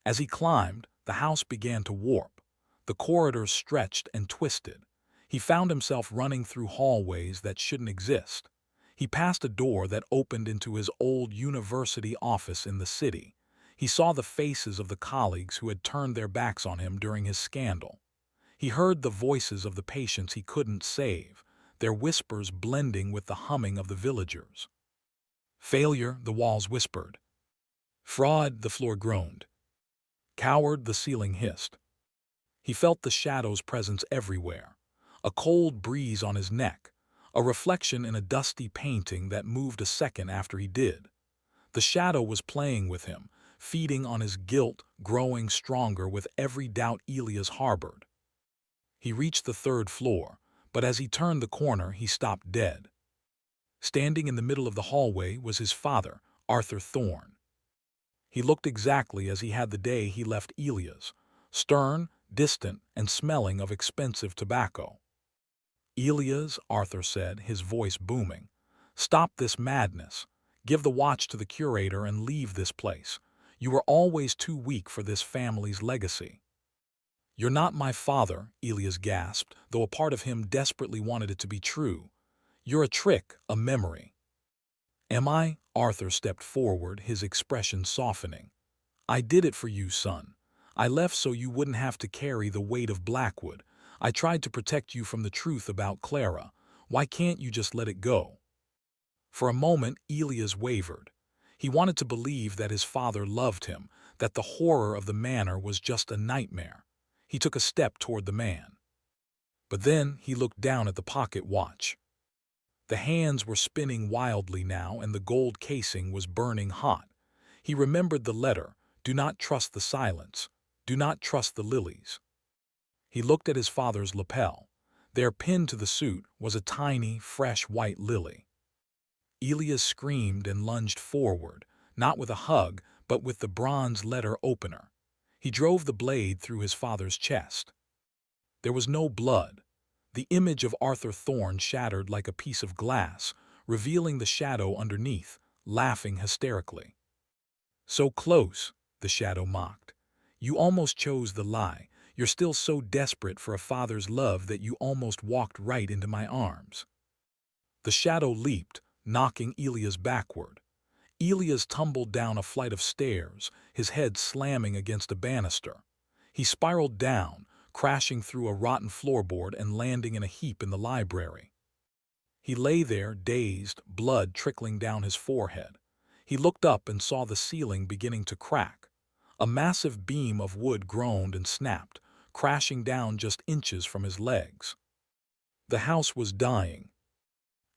As he climbed, the house began to warp. The corridors stretched and twisted. He found himself running through hallways that shouldn't exist. He passed a door that opened into his old university office in the city. He saw the faces of the colleagues who had turned their backs on him during his scandal. He heard the voices of the patients he couldn't save, their whispers blending with the humming of the villagers. "Failure," the walls whispered. "Fraud," the floor groaned. "Coward," the ceiling hissed. He felt the shadow's presence everywhere. A cold breeze on his neck, a reflection in a dusty painting that moved a second after he did. The shadow was playing with him, feeding on his guilt, growing stronger with every doubt Elias harbored. He reached the third floor, but as he turned the corner, he stopped dead. Standing in the middle of the hallway was his father, Arthur Thorne. He looked exactly as he had the day he left Elias, stern, distant, and smelling of expensive tobacco. "Elias," Arthur said, his voice booming, "stop this madness. Give the watch to the curator and leave this place. You were always too weak for this family's legacy." "You're not my father," Elias gasped, though a part of him desperately wanted it to be true. "You're a trick, a memory." "Am I?" Arthur stepped forward, his expression softening. "I did it for you, son. I left so you wouldn't have to carry the weight of Blackwood. I tried to protect you from the truth about Clara. Why can't you just let it go?" For a moment, Elias wavered. He wanted to believe that his father loved him, that the horror of the manor was just a nightmare. He took a step toward the man. But then he looked down at the pocket watch. The hands were spinning wildly now, and the gold casing was burning hot. He remembered the letter, "Do not trust the silence. Do not trust the lilies." He looked at his father's lapel. There, pinned to the suit, was a tiny, fresh white lily. Elias screamed and lunged forward, not with a hug, but with the bronze letter opener. He drove the blade through his father's chest. There was no blood. The image of Arthur Thorne shattered like a piece of glass, revealing the shadow underneath, laughing hysterically. "So close," the shadow mocked. "You almost chose the lie. You're still so desperate for a father's love that you almost walked right into my arms." The shadow leaped, knocking Elias backward. Elias tumbled down a flight of stairs, his head slamming against a banister. He spiraled down, crashing through a rotten floorboard and landing in a heap in the library. He lay there, dazed, blood trickling down his forehead. He looked up and saw the ceiling beginning to crack. A massive beam of wood groaned and snapped, crashing down just inches from his legs. The house was dying.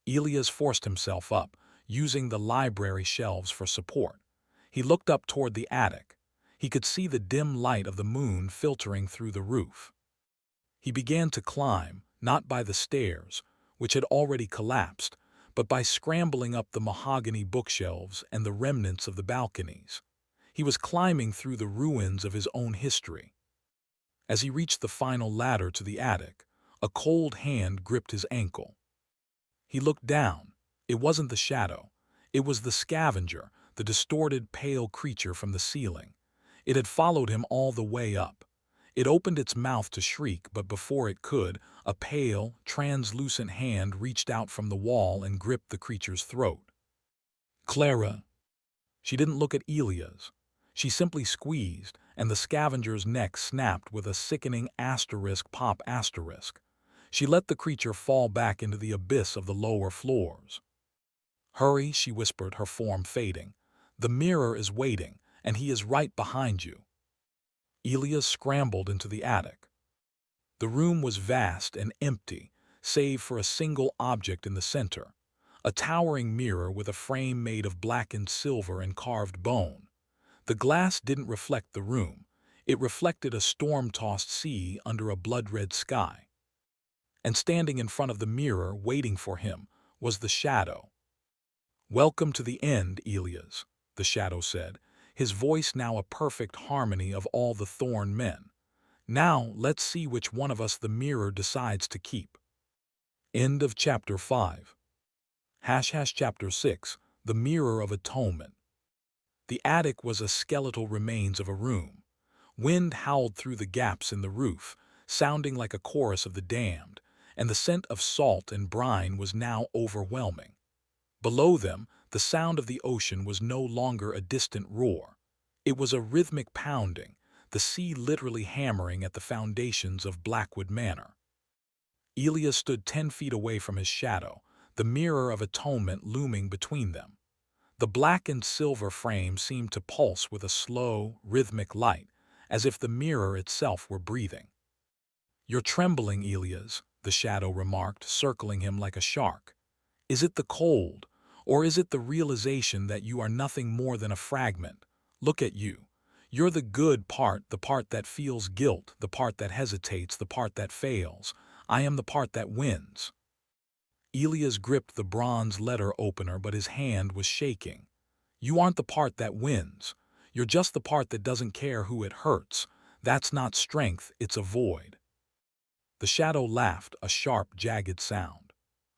Elias forced himself up, using the library shelves for support. He looked up toward the attic. He could see the dim light of the moon filtering through the roof. He began to climb, not by the stairs, which had already collapsed, but by scrambling up the mahogany bookshelves and the remnants of the balconies. He was climbing through the ruins of his own history. As he reached the final ladder to the attic, a cold hand gripped his ankle. He looked down. It wasn't the shadow. It was the scavenger, the distorted, pale creature from the ceiling. It had followed him all the way up. It opened its mouth to shriek, but before it could, a pale, translucent hand reached out from the wall and gripped the creature's throat. "Clara." She didn't look at Elias. She simply squeezed, and the scavenger's neck snapped with a sickening asterisk pop asterisk. She let the creature fall back into the abyss of the lower floors. "Hurry," she whispered, her form fading. "The mirror is waiting, and he is right behind you." Elias scrambled into the attic. The room was vast and empty, save for a single object in the center, a towering mirror with a frame made of blackened silver and carved bone. The glass didn't reflect the room. It reflected a storm-tossed sea under a blood-red sky. And standing in front of the mirror, waiting for him, was the shadow. "Welcome to the end, Elias," the shadow said, his voice now a perfect harmony of all the Thorn men. "Now let's see which one of us the mirror decides to keep." End of Chapter 5. Chapter 6, The Mirror of Atonement. The attic was a skeletal remains of a room. Wind howled through the gaps in the roof, sounding like a chorus of the damned, and the scent of salt and brine was now overwhelming. Below them, the sound of the ocean was no longer a distant roar. It was a rhythmic pounding, the sea literally hammering at the foundations of Blackwood Manor. Elias stood 10 feet away from his shadow, the mirror of atonement looming between them. The blackened silver frame seemed to pulse with a slow, rhythmic light, as if the mirror itself were breathing. "You're trembling, Elias," the shadow remarked, circling him like a shark. "Is it the cold, or is it the realization that you are nothing more than a fragment? Look at you. You're the good part, the part that feels guilt, the part that hesitates, the part that fails. I am the part that wins." Elias gripped the bronze letter opener, but his hand was shaking. "You aren't the part that wins. You're just the part that doesn't care who it hurts. That's not strength, it's a void." The shadow laughed, a sharp, jagged sound.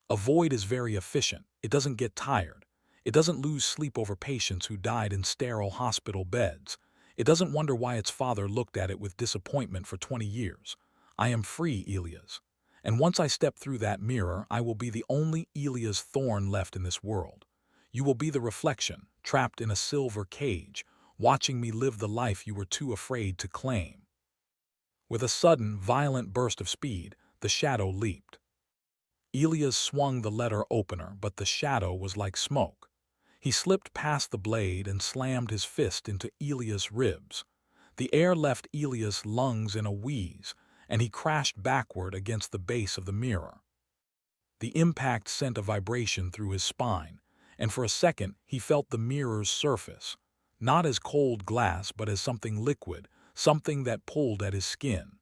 "A void is very efficient. It doesn't get tired. It doesn't lose sleep over patients who died in sterile hospital beds. It doesn't wonder why its father looked at it with disappointment for 20 years. I am free, Elias. And once I step through that mirror, I will be the only Elias Thorn left in this world. You will be the reflection, trapped in a silver cage, watching me live the life you were too afraid to claim. With a sudden, violent burst of speed, the shadow leaped. Elias swung the letter opener, but the shadow was like smoke. He slipped past the blade and slammed his fist into Elias' ribs. The air left Elias' lungs in a wheeze, and he crashed backward against the base of the mirror. The impact sent a vibration through his spine, and for a second he felt the mirror's surface, not as cold glass but as something liquid, something that pulled at his skin.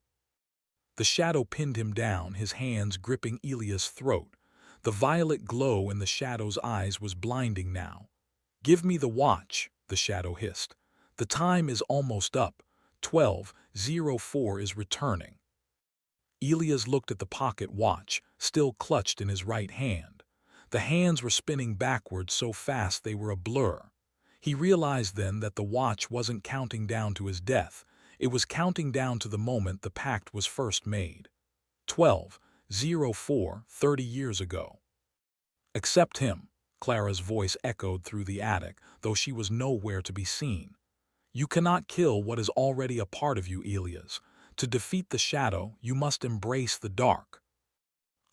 The shadow pinned him down, his hands gripping Elias' throat. The violet glow in the shadow's eyes was blinding now. "Give me the watch," the shadow hissed. "The time is almost up. 12:04 is returning." Elias looked at the pocket watch, still clutched in his right hand. The hands were spinning backwards so fast they were a blur. He realized then that the watch wasn't counting down to his death. It was counting down to the moment the pact was first made. 12:04, 30 years ago. "Accept him," Clara's voice echoed through the attic, though she was nowhere to be seen. "You cannot kill what is already a part of you, Elias. To defeat the shadow, you must embrace the dark."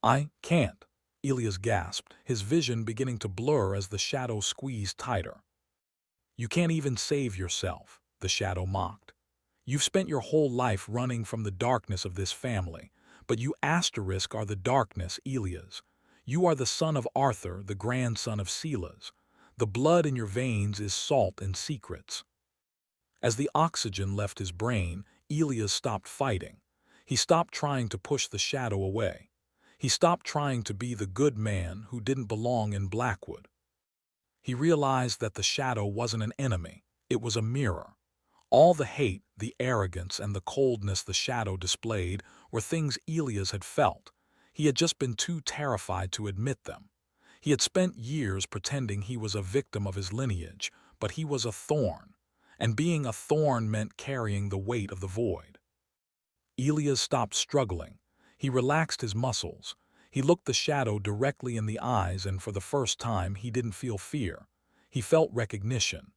"I can't," Elias gasped, his vision beginning to blur as the shadow squeezed tighter. "You can't even save yourself," the shadow mocked. "You've spent your whole life running from the darkness of this family, but you asterisk are the darkness, Elias. You are the son of Arthur, the grandson of Silas. The blood in your veins is salt and secrets." As the oxygen left his brain, Elias stopped fighting. He stopped trying to push the shadow away. He stopped trying to be the good man who didn't belong in Blackwood. He realized that the shadow wasn't an enemy, it was a mirror. All the hate, the arrogance, and the coldness the shadow displayed were things Elias had felt. He had just been too terrified to admit them. He had spent years pretending he was a victim of his lineage, but he was a thorn, and being a thorn meant carrying the weight of the void. Elias stopped struggling. He relaxed his muscles. He looked the shadow directly in the eyes, and for the first time he didn't feel fear. He felt recognition.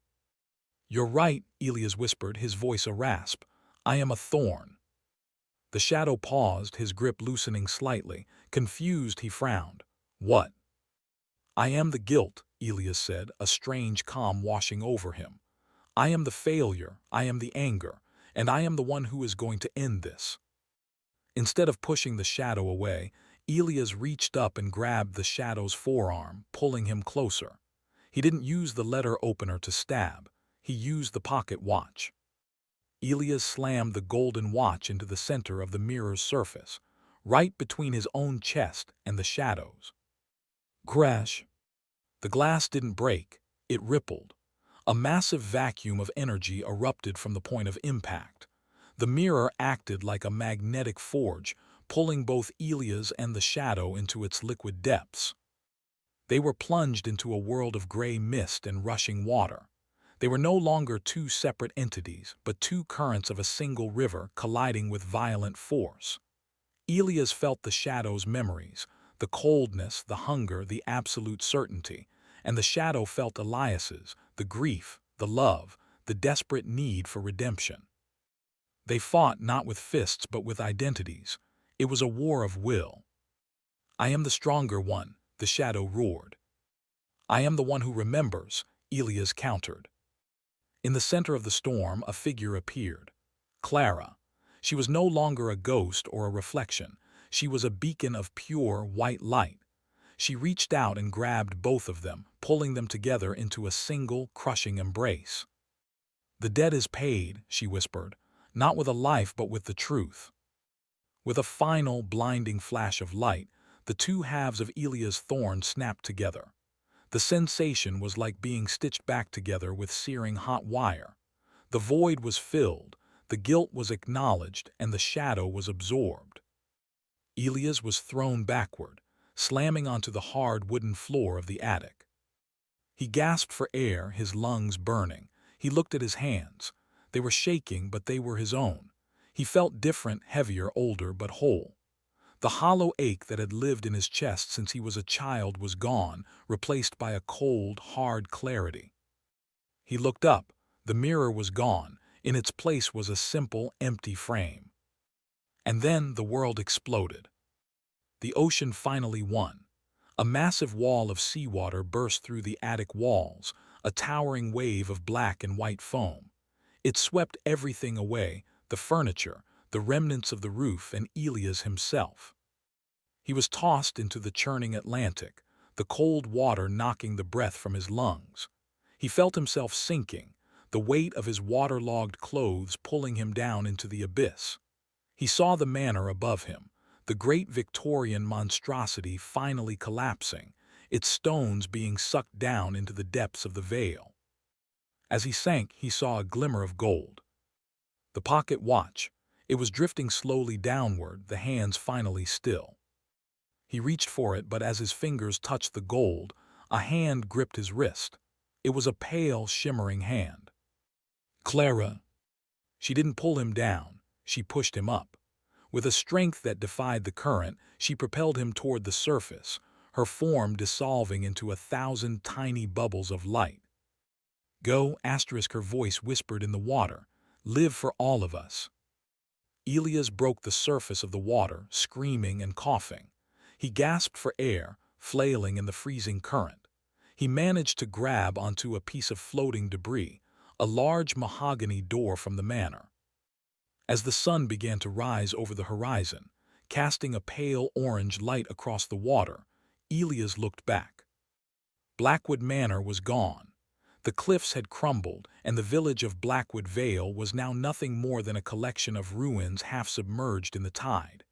"You're right," Elias whispered, his voice a rasp. "I am a thorn." The shadow paused, his grip loosening slightly. Confused, he frowned. "What?" "I am the guilt," Elias said, a strange calm washing over him. "I am the failure, I am the anger, and I am the one who is going to end this." Instead of pushing the shadow away, Elias reached up and grabbed the shadow's forearm, pulling him closer. He didn't use the letter opener to stab. He used the pocket watch. Elias slammed the golden watch into the center of the mirror's surface, right between his own chest and the shadow's. Crash! The glass didn't break, it rippled. A massive vacuum of energy erupted from the point of impact. The mirror acted like a magnetic forge, pulling both Elias and the shadow into its liquid depths. They were plunged into a world of gray mist and rushing water. They were no longer two separate entities, but two currents of a single river colliding with violent force. Elias felt the shadow's memories, the coldness, the hunger, the absolute certainty, and the shadow felt Elias's, the grief, the love, the desperate need for redemption. They fought not with fists but with identities. It was a war of will. "I am the stronger one," the shadow roared. "I am the one who remembers," Elias countered. In the center of the storm, a figure appeared. Clara. She was no longer a ghost or a reflection. She was a beacon of pure, white light. She reached out and grabbed both of them, pulling them together into a single, crushing embrace. "The debt is paid," she whispered, "not with a life but with the truth." With a final, blinding flash of light, the two halves of Elias' thorn snapped together. The sensation was like being stitched back together with searing hot wire. The void was filled, the guilt was acknowledged, and the shadow was absorbed. Elias was thrown backward, slamming onto the hard wooden floor of the attic. He gasped for air, his lungs burning. He looked at his hands. They were shaking, but they were his own. He felt different, heavier, older, but whole. The hollow ache that had lived in his chest since he was a child was gone, replaced by a cold, hard clarity. He looked up. The mirror was gone. In its place was a simple, empty frame. And then the world exploded. The ocean finally won. A massive wall of seawater burst through the attic walls, a towering wave of black and white foam. It swept everything away, the furniture, the remnants of the roof, and Elias himself. He was tossed into the churning Atlantic, the cold water knocking the breath from his lungs. He felt himself sinking, the weight of his waterlogged clothes pulling him down into the abyss. He saw the manor above him, the great Victorian monstrosity finally collapsing, its stones being sucked down into the depths of the vale. As he sank, he saw a glimmer of gold. The pocket watch. It was drifting slowly downward, the hands finally still. He reached for it, but as his fingers touched the gold, a hand gripped his wrist. It was a pale, shimmering hand. Clara. She didn't pull him down, she pushed him up. With a strength that defied the current, she propelled him toward the surface, her form dissolving into 1,000 tiny bubbles of light. Go, asterisk, her voice whispered in the water. Live for all of us. Elias broke the surface of the water, screaming and coughing. He gasped for air, flailing in the freezing current. He managed to grab onto a piece of floating debris, a large mahogany door from the manor. As the sun began to rise over the horizon, casting a pale orange light across the water, Elias looked back. Blackwood Manor was gone. The cliffs had crumbled, and the village of Blackwood Vale was now nothing more than a collection of ruins half submerged in the tide.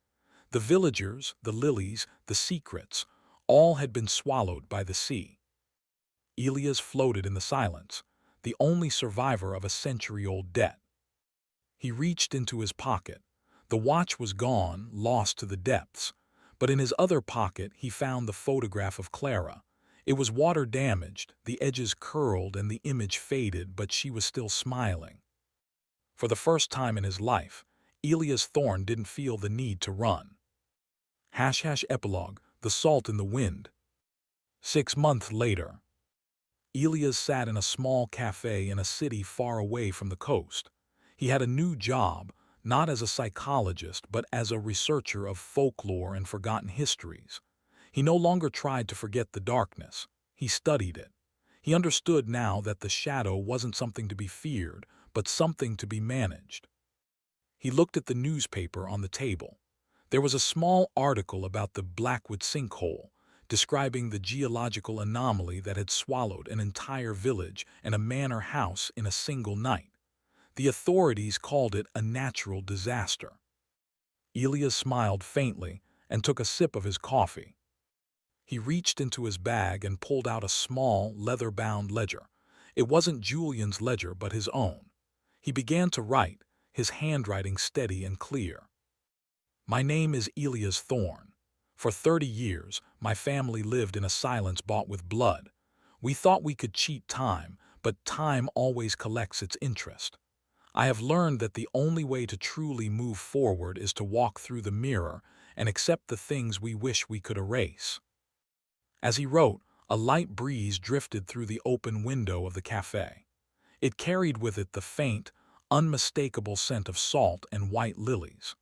The villagers, the lilies, the secrets, all had been swallowed by the sea. Elias floated in the silence, the only survivor of a century-old debt. He reached into his pocket. The watch was gone, lost to the depths, but in his other pocket he found the photograph of Clara. It was water-damaged, the edges curled and the image faded, but she was still smiling. For the first time in his life, Elias Thorne didn't feel the need to run. Epilogue, The Salt in the Wind. 6 months later. Elias sat in a small cafe in a city far away from the coast. He had a new job, not as a psychologist, but as a researcher of folklore and forgotten histories. He no longer tried to forget the darkness. He studied it. He understood now that the shadow wasn't something to be feared, but something to be managed. He looked at the newspaper on the table. There was a small article about the Blackwood sinkhole, describing the geological anomaly that had swallowed an entire village and a manor house in a single night. The authorities called it a natural disaster. Elias smiled faintly and took a sip of his coffee. He reached into his bag and pulled out a small, leather-bound ledger. It wasn't Julian's ledger, but his own. He began to write, his handwriting steady and clear. My name is Elias Thorne. For 30 years, my family lived in a silence bought with blood. We thought we could cheat time, but time always collects its interest. I have learned that the only way to truly move forward is to walk through the mirror and accept the things we wish we could erase. As he wrote, a light breeze drifted through the open window of the cafe. It carried with it the faint, unmistakable scent of salt and white lilies.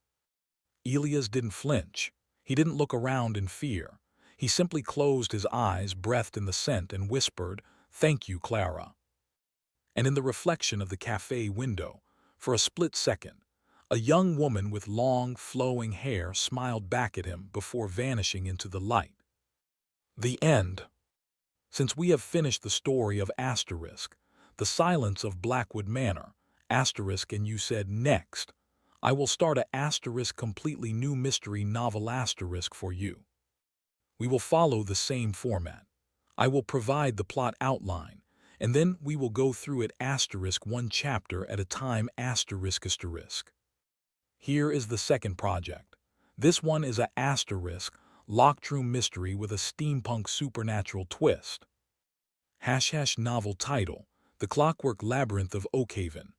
Elias didn't flinch. He didn't look around in fear. He simply closed his eyes, breathed in the scent, and whispered, "Thank you, Clara." And in the reflection of the cafe window, for a split second, a young woman with long, flowing hair smiled back at him before vanishing into the light. The end. Since we have finished the story of Asterisk, the silence of Blackwood Manor, Asterisk, and you said next, I will start a Asterisk completely new mystery novel Asterisk for you. We will follow the same format. I will provide the plot outline, and then we will go through it asterisk one chapter at a time asterisk asterisk. Here is the second project. This one is a asterisk locked room mystery with a steampunk supernatural twist. Novel title, The Clockwork Labyrinth of Oakhaven.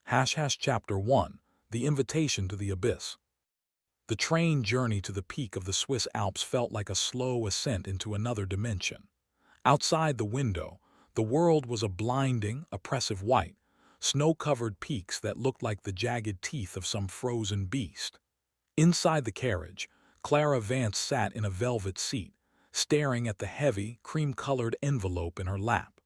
Chapter 1, The Invitation to the Abyss. The train journey to the peak of the Swiss Alps felt like a slow ascent into another dimension. Outside the window, the world was a blinding, oppressive white, snow-covered peaks that looked like the jagged teeth of some frozen beast. Inside the carriage, Clara Vance sat in a velvet seat, staring at the heavy, cream-colored envelope in her lap.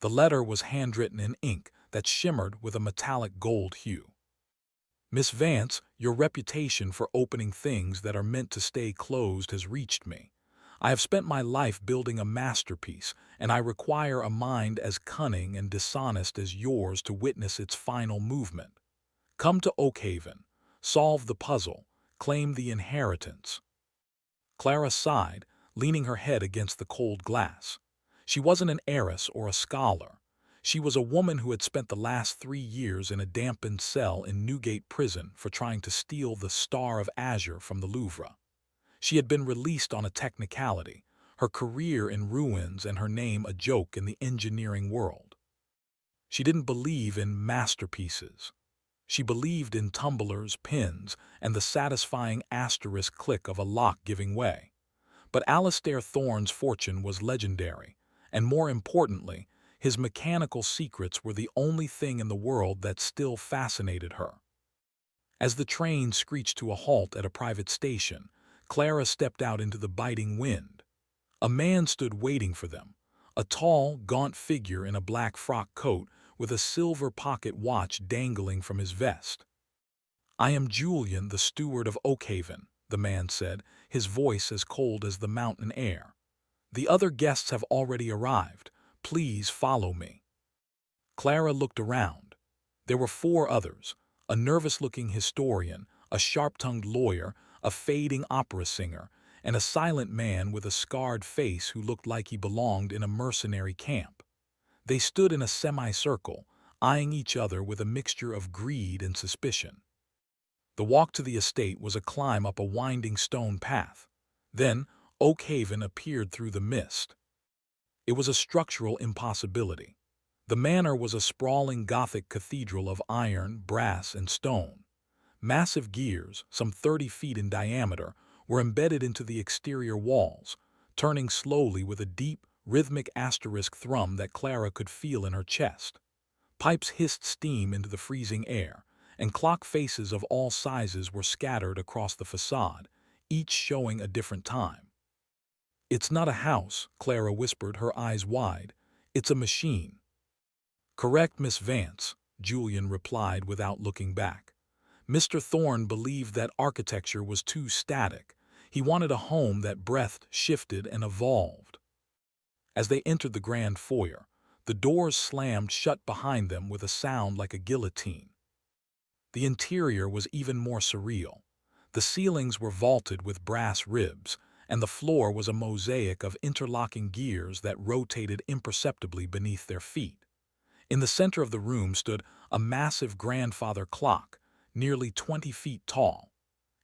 The letter was handwritten in ink that shimmered with a metallic gold hue. Miss Vance, your reputation for opening things that are meant to stay closed has reached me. I have spent my life building a masterpiece, and I require a mind as cunning and dishonest as yours to witness its final movement. Come to Oakhaven, solve the puzzle, claim the inheritance. Clara sighed, leaning her head against the cold glass. She wasn't an heiress or a scholar. She was a woman who had spent the last 3 years in a dampened cell in Newgate Prison for trying to steal the Star of Azure from the Louvre. She had been released on a technicality, her career in ruins and her name a joke in the engineering world. She didn't believe in masterpieces. She believed in tumblers, pins, and the satisfying asterisk click of a lock giving way. But Alastair Thorne's fortune was legendary, and more importantly, his mechanical secrets were the only thing in the world that still fascinated her. As the train screeched to a halt at a private station, Clara stepped out into the biting wind. A man stood waiting for them, a tall, gaunt figure in a black frock coat with a silver pocket watch dangling from his vest. "I am Julian, the steward of Oakhaven," the man said, his voice as cold as the mountain air. "The other guests have already arrived. Please follow me." Clara looked around. There were 4 others, a nervous-looking historian, a sharp-tongued lawyer, a fading opera singer, and a silent man with a scarred face who looked like he belonged in a mercenary camp. They stood in a semicircle, eyeing each other with a mixture of greed and suspicion. The walk to the estate was a climb up a winding stone path. Then, Oakhaven appeared through the mist. It was a structural impossibility. The manor was a sprawling Gothic cathedral of iron, brass, and stone. Massive gears, some 30 feet in diameter, were embedded into the exterior walls, turning slowly with a deep, rhythmic asterisk thrum that Clara could feel in her chest. Pipes hissed steam into the freezing air, and clock faces of all sizes were scattered across the facade, each showing a different time. "It's not a house," Clara whispered, her eyes wide. "It's a machine." "Correct, Miss Vance," Julian replied without looking back. Mr. Thorne believed that architecture was too static. He wanted a home that breathed, shifted, and evolved. As they entered the grand foyer, the doors slammed shut behind them with a sound like a guillotine. The interior was even more surreal. The ceilings were vaulted with brass ribs, and the floor was a mosaic of interlocking gears that rotated imperceptibly beneath their feet. In the center of the room stood a massive grandfather clock, nearly 20 feet tall.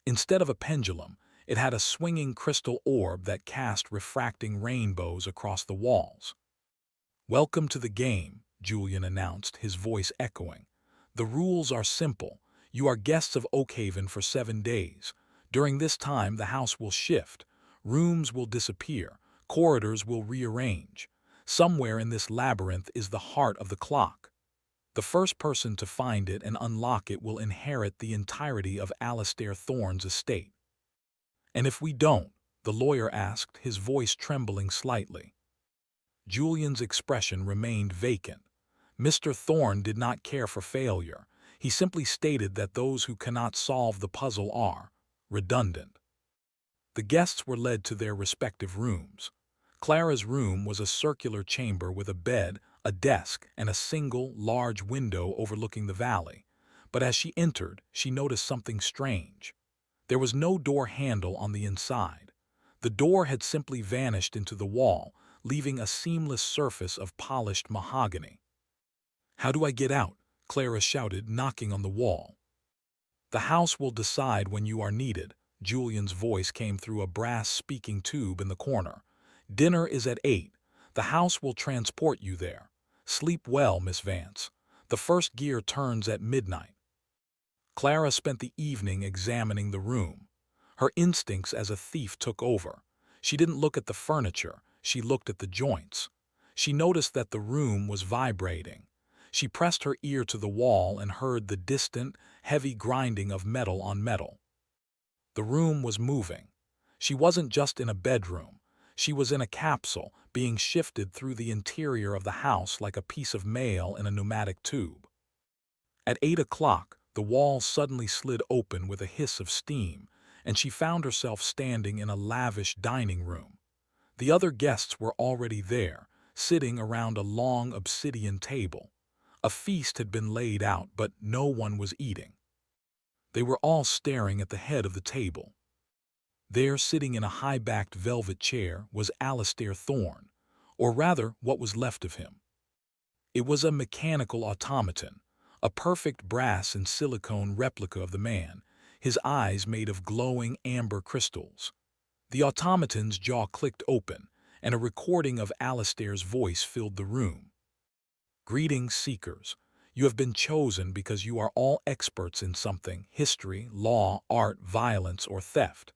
Instead of a pendulum, it had a swinging crystal orb that cast refracting rainbows across the walls. "Welcome to the game," Julian announced, his voice echoing. "The rules are simple. You are guests of Oakhaven for 7 days. During this time, the house will shift. Rooms will disappear. Corridors will rearrange. Somewhere in this labyrinth is the heart of the clock. The first person to find it and unlock it will inherit the entirety of Alastair Thorne's estate." "And if we don't?" the lawyer asked, his voice trembling slightly. Julian's expression remained vacant. Mr. Thorne did not care for failure. He simply stated that those who cannot solve the puzzle are redundant. The guests were led to their respective rooms. Clara's room was a circular chamber with a bed, a desk, and a single, large window overlooking the valley. But as she entered, she noticed something strange. There was no door handle on the inside. The door had simply vanished into the wall, leaving a seamless surface of polished mahogany. "How do I get out?" Clara shouted, knocking on the wall. "The house will decide when you are needed." Julian's voice came through a brass speaking tube in the corner. "Dinner is at 8. The house will transport you there. Sleep well, Miss Vance. The first gear turns at midnight. Clara spent the evening examining the room. Her instincts as a thief took over. She didn't look at the furniture, she looked at the joints. She noticed that the room was vibrating. She pressed her ear to the wall and heard the distant, heavy grinding of metal on metal. The room was moving. She wasn't just in a bedroom. She was in a capsule, being shifted through the interior of the house like a piece of mail in a pneumatic tube. At 8 o'clock, the wall suddenly slid open with a hiss of steam, and she found herself standing in a lavish dining room. The other guests were already there, sitting around a long obsidian table. A feast had been laid out, but no one was eating. They were all staring at the head of the table. There, sitting in a high-backed velvet chair, was Alistair Thorne, or rather, what was left of him. It was a mechanical automaton, a perfect brass and silicone replica of the man, his eyes made of glowing amber crystals. The automaton's jaw clicked open, and a recording of Alistair's voice filled the room. "Greetings, seekers. You have been chosen because you are all experts in something: history, law, art, violence, or theft.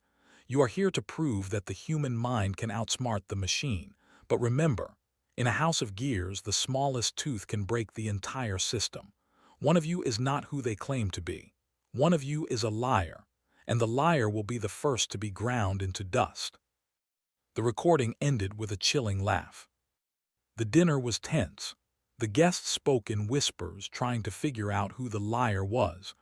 You are here to prove that the human mind can outsmart the machine. But remember, in a house of gears, the smallest tooth can break the entire system. One of you is not who they claim to be. One of you is a liar, and the liar will be the first to be ground into dust." The recording ended with a chilling laugh. The dinner was tense. The guests spoke in whispers, trying to figure out who the liar was.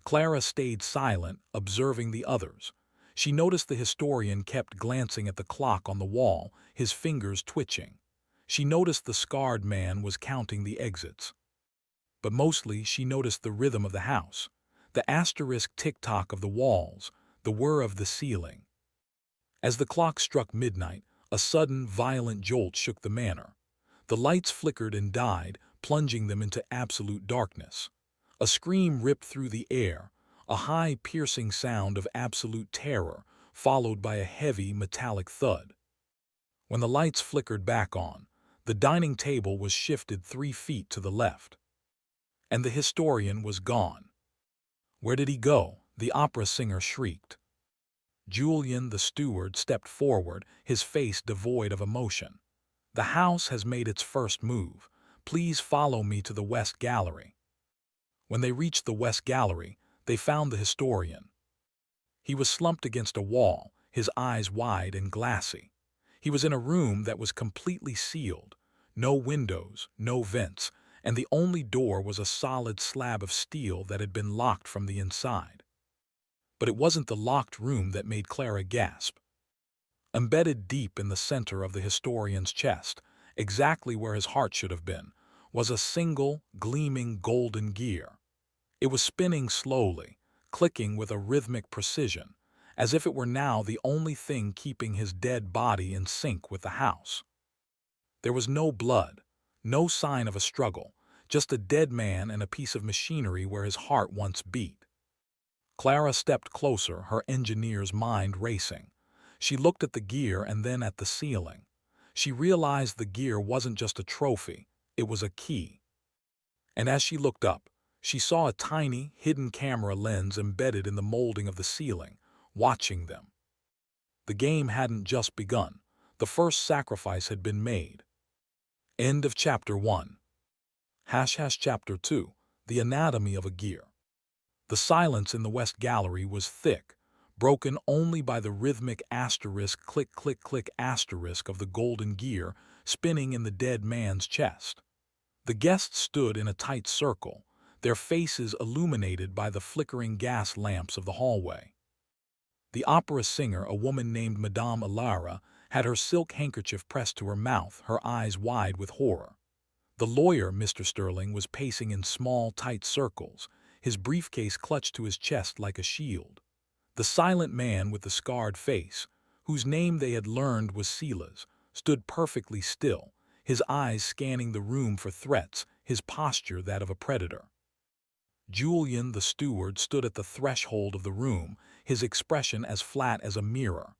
Clara stayed silent, observing the others. She noticed the historian kept glancing at the clock on the wall, his fingers twitching. She noticed the scarred man was counting the exits. But mostly she noticed the rhythm of the house, the asterisk tick-tock of the walls, the whir of the ceiling. As the clock struck midnight, a sudden, violent jolt shook the manor. The lights flickered and died, plunging them into absolute darkness. A scream ripped through the air, a high, piercing sound of absolute terror, followed by a heavy, metallic thud. When the lights flickered back on, the dining table was shifted 3 feet to the left. And the historian was gone. "Where did he go?" the opera singer shrieked. Julian, the steward, stepped forward, his face devoid of emotion. "The house has made its first move. Please follow me to the West Gallery." When they reached the West Gallery, they found the historian. He was slumped against a wall, his eyes wide and glassy. He was in a room that was completely sealed, no windows, no vents, and the only door was a solid slab of steel that had been locked from the inside. But it wasn't the locked room that made Clara gasp. Embedded deep in the center of the historian's chest, exactly where his heart should have been, was a single, gleaming golden gear. It was spinning slowly, clicking with a rhythmic precision, as if it were now the only thing keeping his dead body in sync with the house. There was no blood, no sign of a struggle, just a dead man and a piece of machinery where his heart once beat. Clara stepped closer, her engineer's mind racing. She looked at the gear and then at the ceiling. She realized the gear wasn't just a trophy, it was a key. And as she looked up, she saw a tiny, hidden camera lens embedded in the molding of the ceiling, watching them. The game hadn't just begun. The first sacrifice had been made. End of Chapter 1. Chapter 2. The Anatomy of a Gear. The silence in the West Gallery was thick, broken only by the rhythmic asterisk click click click asterisk of the golden gear spinning in the dead man's chest. The guests stood in a tight circle, their faces illuminated by the flickering gas lamps of the hallway. The opera singer, a woman named Madame Elias, had her silk handkerchief pressed to her mouth, her eyes wide with horror. The lawyer, Mr. Sterling, was pacing in small, tight circles, his briefcase clutched to his chest like a shield. The silent man with the scarred face, whose name they had learned was Elias, stood perfectly still, his eyes scanning the room for threats, his posture that of a predator. Julian, the steward, stood at the threshold of the room, his expression as flat as a mirror.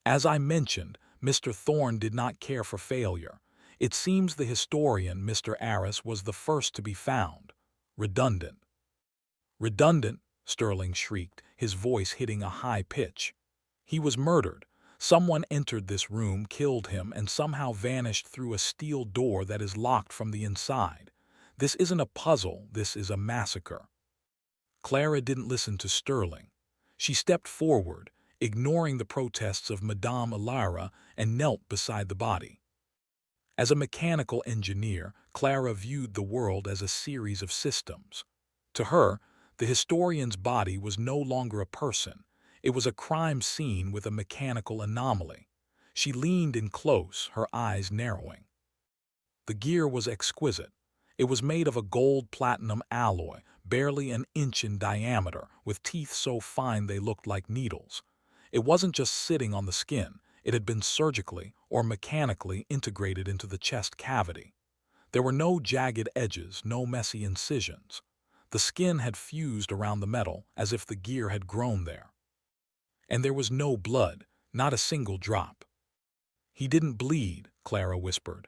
As I mentioned, Mr. Thorne did not care for failure. It seems the historian, Mr. Aris, was the first to be found. Redundant. Redundant, Sterling shrieked, his voice hitting a high pitch. He was murdered. Someone entered this room, killed him, and somehow vanished through a steel door that is locked from the inside. This isn't a puzzle, this is a massacre. Clara didn't listen to Sterling. She stepped forward, ignoring the protests of Madame Elias, and knelt beside the body. As a mechanical engineer, Clara viewed the world as a series of systems. To her, the historian's body was no longer a person. It was a crime scene with a mechanical anomaly. She leaned in close, her eyes narrowing. The gear was exquisite. It was made of a gold-platinum alloy, barely an inch in diameter, with teeth so fine they looked like needles. It wasn't just sitting on the skin. It had been surgically or mechanically integrated into the chest cavity. There were no jagged edges, no messy incisions. The skin had fused around the metal as if the gear had grown there. And there was no blood, not a single drop. "He didn't bleed," Clara whispered.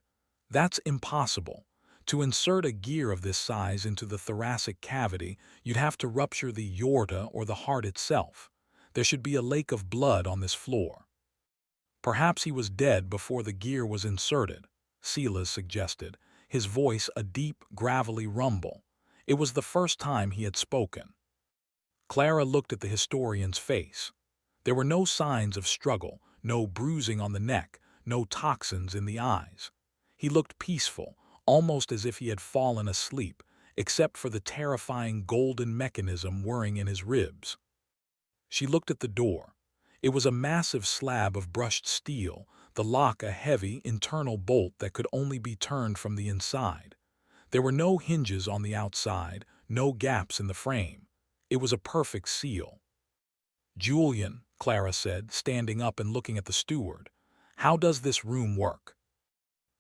"That's impossible. To insert a gear of this size into the thoracic cavity, you'd have to rupture the aorta or the heart itself. There should be a lake of blood on this floor." "Perhaps he was dead before the gear was inserted," Silas suggested, his voice a deep, gravelly rumble. It was the first time he had spoken. Clara looked at the historian's face. There were no signs of struggle, no bruising on the neck, no toxins in the eyes. He looked peaceful, almost as if he had fallen asleep, except for the terrifying golden mechanism whirring in his ribs. She looked at the door. It was a massive slab of brushed steel, the lock a heavy, internal bolt that could only be turned from the inside. There were no hinges on the outside, no gaps in the frame. It was a perfect seal. "Julian," Clara said, standing up and looking at the steward, "how does this room work?"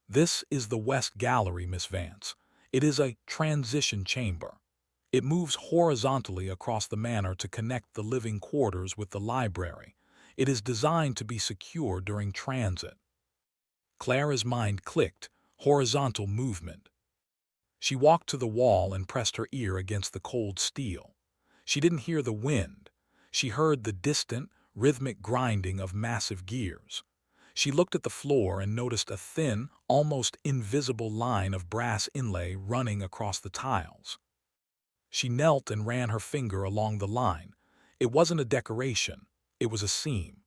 "This is the West Gallery, Miss Vance. It is a transition chamber. It moves horizontally across the manor to connect the living quarters with the library. It is designed to be secure during transit." Clara's mind clicked, horizontal movement. She walked to the wall and pressed her ear against the cold steel. She didn't hear the wind. She heard the distant, rhythmic grinding of massive gears. She looked at the floor and noticed a thin, almost invisible line of brass inlay running across the tiles. She knelt and ran her finger along the line. It wasn't a decoration. It was a seam.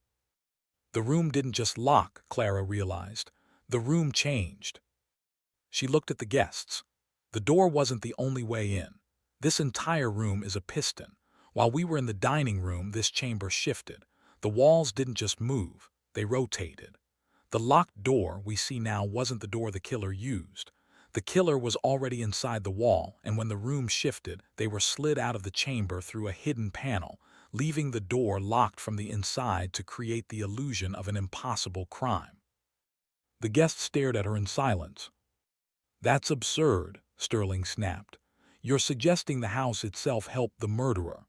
The room didn't just lock, Clara realized. The room changed. She looked at the guests. The door wasn't the only way in. This entire room is a piston. While we were in the dining room, this chamber shifted. The walls didn't just move, they rotated. The locked door we see now wasn't the door the killer used. The killer was already inside the wall, and when the room shifted, they were slid out of the chamber through a hidden panel, leaving the door locked from the inside to create the illusion of an impossible crime. The guests stared at her in silence. "That's absurd," Sterling snapped. "You're suggesting the house itself helped the murderer."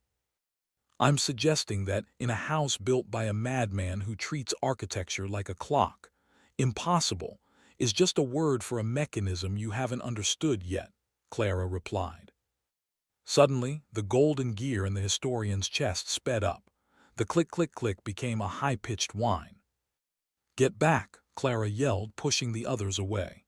"I'm suggesting that, in a house built by a madman who treats architecture like a clock, impossible is just a word for a mechanism you haven't understood yet," Clara replied. Suddenly, the golden gear in the historian's chest sped up. The click-click-click became a high-pitched whine. "Get back," Clara yelled, pushing the others away.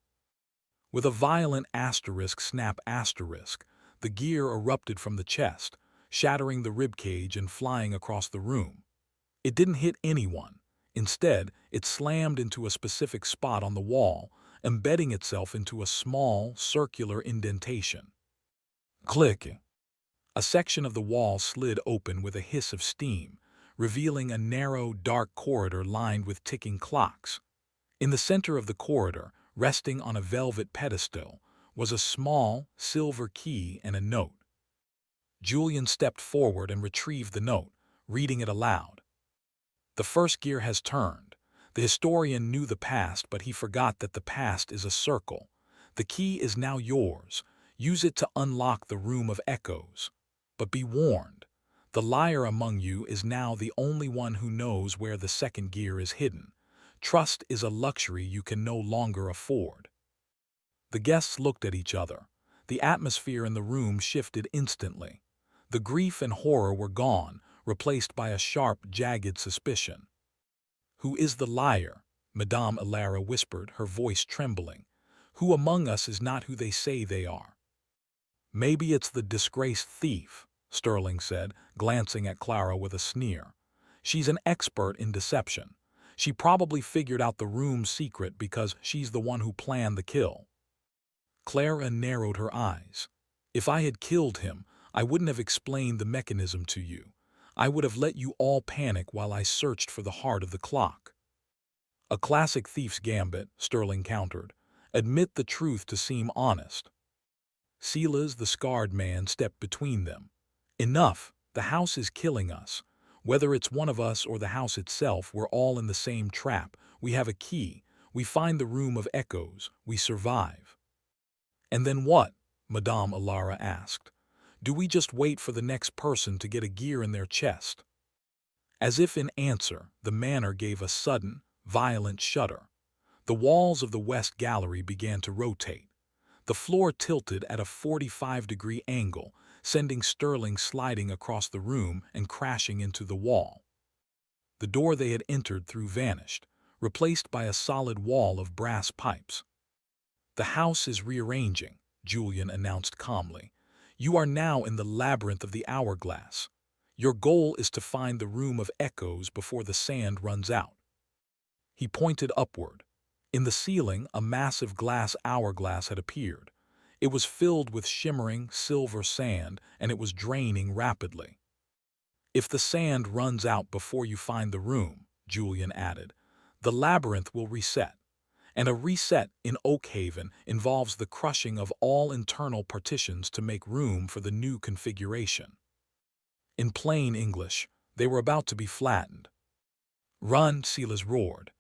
With a violent *snap*, the gear erupted from the chest, shattering the ribcage and flying across the room. It didn't hit anyone. Instead, it slammed into a specific spot on the wall, embedding itself into a small, circular indentation. Click! A section of the wall slid open with a hiss of steam, revealing a narrow, dark corridor lined with ticking clocks. In the center of the corridor, resting on a velvet pedestal, was a small, silver key and a note. Julian stepped forward and retrieved the note, reading it aloud. "The first gear has turned. The historian knew the past, but he forgot that the past is a circle. The key is now yours. Use it to unlock the room of echoes. But be warned. The liar among you is now the only one who knows where the second gear is hidden. Trust is a luxury you can no longer afford." The guests looked at each other. The atmosphere in the room shifted instantly. The grief and horror were gone, replaced by a sharp, jagged suspicion. "Who is the liar?" Madame Elara whispered, her voice trembling. "Who among us is not who they say they are?" "Maybe it's the disgraced thief," Sterling said, glancing at Clara with a sneer. "She's an expert in deception. She probably figured out the room's secret because she's the one who planned the kill." Clara narrowed her eyes. "If I had killed him, I wouldn't have explained the mechanism to you. I would have let you all panic while I searched for the heart of the clock." "A classic thief's gambit," Sterling countered. "Admit the truth to seem honest." Silas, the scarred man, stepped between them. "Enough! The house is killing us. Whether it's one of us or the house itself, we're all in the same trap. We have a key. We find the room of echoes. We survive." "And then what?" Madame Elara asked. "Do we just wait for the next person to get a gear in their chest?" As if in answer, the manor gave a sudden, violent shudder. The walls of the west gallery began to rotate. The floor tilted at a 45-degree angle, sending Sterling sliding across the room and crashing into the wall. The door they had entered through vanished, replaced by a solid wall of brass pipes. "The house is rearranging," Julian announced calmly. "You are now in the labyrinth of the hourglass. Your goal is to find the room of echoes before the sand runs out." He pointed upward. In the ceiling, a massive glass hourglass had appeared. It was filled with shimmering, silver sand, and it was draining rapidly. "If the sand runs out before you find the room," Julian added, "the labyrinth will reset. And a reset in Oakhaven involves the crushing of all internal partitions to make room for the new configuration." In plain English, they were about to be flattened. "Run!" Silas roared.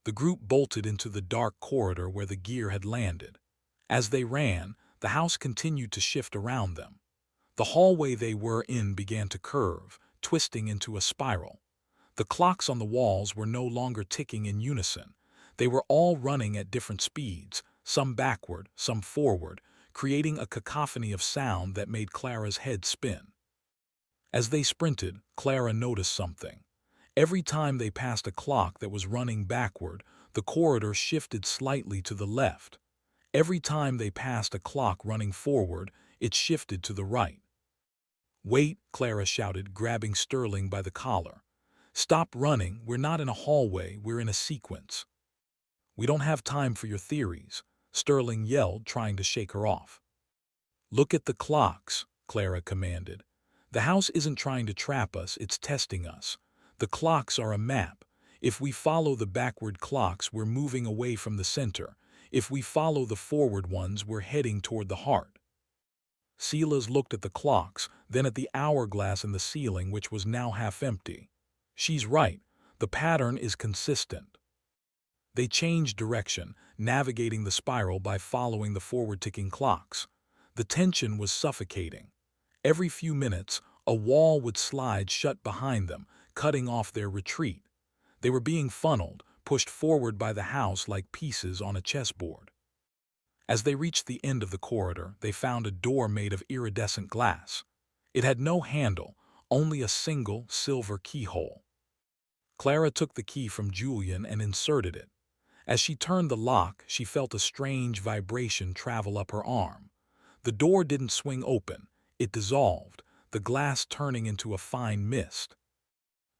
The group bolted into the dark corridor where the gear had landed. As they ran, the house continued to shift around them. The hallway they were in began to curve, twisting into a spiral. The clocks on the walls were no longer ticking in unison. They were all running at different speeds, some backward, some forward, creating a cacophony of sound that made Clara's head spin. As they sprinted, Clara noticed something. Every time they passed a clock that was running backward, the corridor shifted slightly to the left. Every time they passed a clock running forward, it shifted to the right. "Wait!" Clara shouted, grabbing Sterling by the collar. "Stop running. We're not in a hallway, we're in a sequence." "We don't have time for your theories," Sterling yelled, trying to shake her off. "Look at the clocks," Clara commanded. "The house isn't trying to trap us, it's testing us. The clocks are a map. If we follow the backward clocks, we're moving away from the center. If we follow the forward ones, we're heading toward the heart." Silas looked at the clocks, then at the hourglass in the ceiling, which was now half empty. "She's right. The pattern is consistent." They changed direction, navigating the spiral by following the forward-ticking clocks. The tension was suffocating. Every few minutes, a wall would slide shut behind them, cutting off their retreat. They were being funneled, pushed forward by the house like pieces on a chessboard. As they reached the end of the corridor, they found a door made of iridescent glass. It had no handle, only a single silver keyhole. Clara took the key from Julian and inserted it. As she turned the lock, she felt a strange vibration travel up her arm. The door didn't swing open, it dissolved, the glass turning into a fine mist.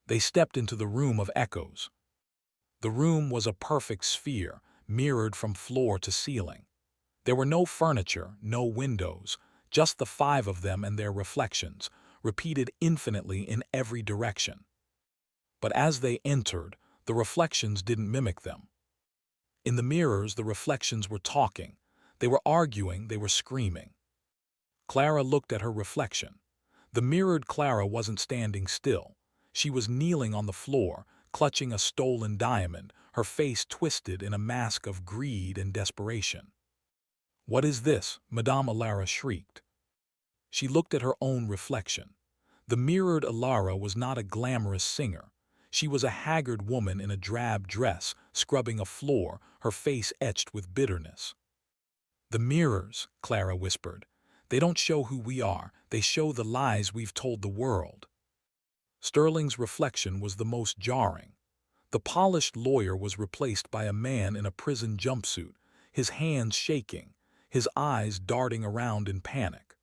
They stepped into the room of echoes. The room was a perfect sphere, mirrored from floor to ceiling. There were no furniture, no windows, just the five of them and their reflections, repeated infinitely in every direction. But as they entered, the reflections didn't mimic them. In the mirrors, the reflections were talking. They were arguing, they were screaming. Clara looked at her reflection. The mirrored Clara wasn't standing still. She was kneeling on the floor, clutching a stolen diamond, her face twisted in a mask of greed and desperation. "What is this?" Madame Elara shrieked. She looked at her own reflection. The mirrored Elara was not a glamorous singer. She was a haggard woman in a drab dress, scrubbing a floor, her face etched with bitterness. "The mirrors," Clara whispered. "They don't show who we are, they show the lies we've told the world." Sterling's reflection was the most jarring. The polished lawyer was replaced by a man in a prison jumpsuit, his hands shaking, his eyes darting around in panic.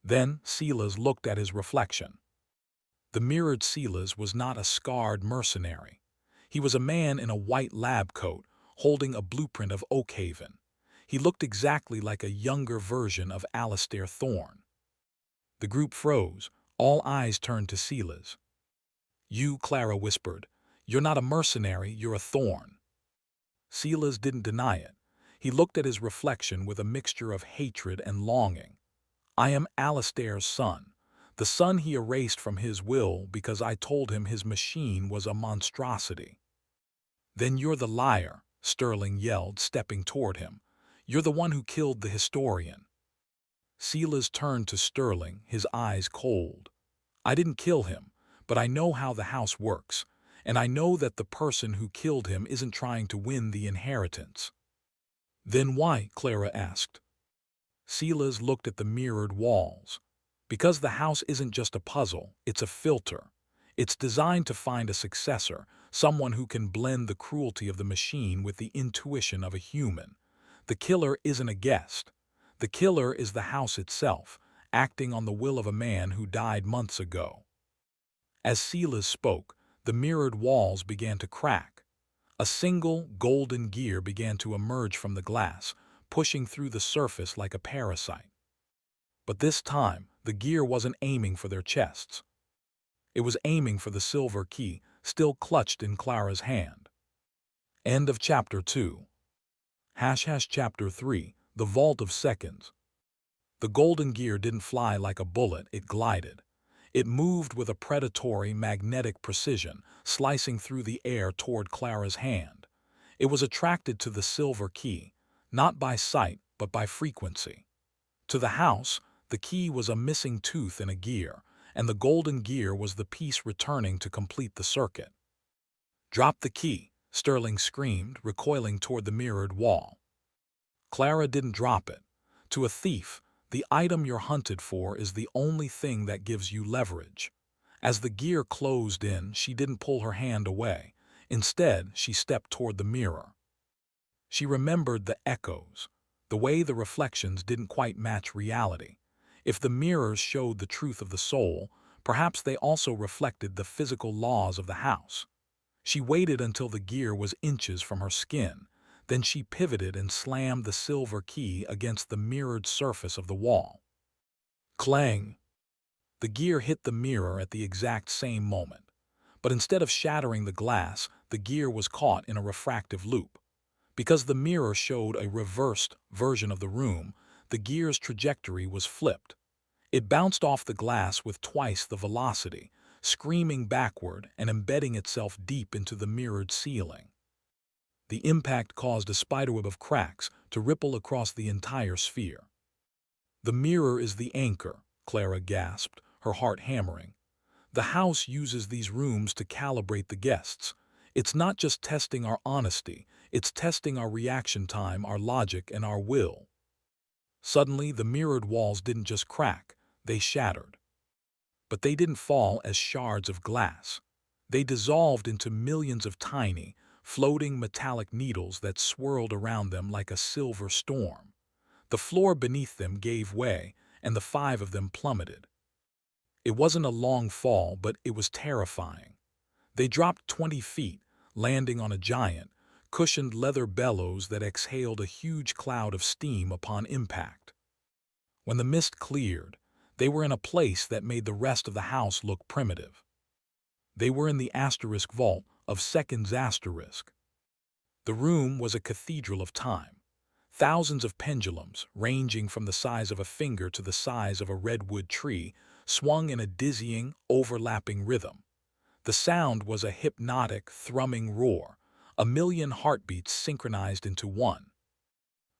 Then Silas looked at his reflection. The mirrored Silas was not a scarred mercenary. He was a man in a white lab coat, holding a blueprint of Oakhaven. He looked exactly like a younger version of Alistair Thorne. The group froze. All eyes turned to Silas. "You," Clara whispered. "You're not a mercenary, you're a Thorne." Silas didn't deny it. He looked at his reflection with a mixture of hatred and longing. "I am Alistair's son, the son he erased from his will because I told him his machine was a monstrosity." "Then you're the liar," Sterling yelled, stepping toward him. "You're the one who killed the historian." Silas turned to Sterling, his eyes cold. "I didn't kill him, but I know how the house works, and I know that the person who killed him isn't trying to win the inheritance." "Then why?" Clara asked. Silas looked at the mirrored walls. "Because the house isn't just a puzzle, it's a filter. It's designed to find a successor, someone who can blend the cruelty of the machine with the intuition of a human. The killer isn't a guest. The killer is the house itself, acting on the will of a man who died months ago." As Silas spoke, the mirrored walls began to crack. A single, golden gear began to emerge from the glass, pushing through the surface like a parasite. But this time, the gear wasn't aiming for their chests. It was aiming for the silver key, still clutched in Clara's hand. End of Chapter 2. Chapter 3, The Vault of Seconds. The golden gear didn't fly like a bullet, it glided. It moved with a predatory, magnetic precision, slicing through the air toward Clara's hand. It was attracted to the silver key, not by sight, but by frequency. To the house, the key was a missing tooth in a gear, and the golden gear was the piece returning to complete the circuit. "Drop the key," Sterling screamed, recoiling toward the mirrored wall. Clara didn't drop it. To a thief, the item you're hunted for is the only thing that gives you leverage. As the gear closed in, she didn't pull her hand away. Instead, she stepped toward the mirror. She remembered the echoes, the way the reflections didn't quite match reality. If the mirrors showed the truth of the soul, perhaps they also reflected the physical laws of the house. She waited until the gear was inches from her skin. Then she pivoted and slammed the silver key against the mirrored surface of the wall. Clang! The gear hit the mirror at the exact same moment. But instead of shattering the glass, the gear was caught in a refractive loop. Because the mirror showed a reversed version of the room, the gear's trajectory was flipped. It bounced off the glass with twice the velocity, screaming backward and embedding itself deep into the mirrored ceiling. The impact caused a spiderweb of cracks to ripple across the entire sphere. "The mirror is the anchor," Clara gasped, her heart hammering. "The house uses these rooms to calibrate the guests. It's not just testing our honesty, it's testing our reaction time, our logic, and our will." Suddenly, the mirrored walls didn't just crack, they shattered. But they didn't fall as shards of glass. They dissolved into millions of tiny, floating metallic needles that swirled around them like a silver storm. The floor beneath them gave way, and the 5 of them plummeted. It wasn't a long fall, but it was terrifying. They dropped 20 feet, landing on a giant, cushioned leather bellows that exhaled a huge cloud of steam upon impact. When the mist cleared, they were in a place that made the rest of the house look primitive. They were in the asterisk vault of Seconds asterisk. The room was a cathedral of time. Thousands of pendulums, ranging from the size of a finger to the size of a redwood tree, swung in a dizzying, overlapping rhythm. The sound was a hypnotic, thrumming roar, a million heartbeats synchronized into one.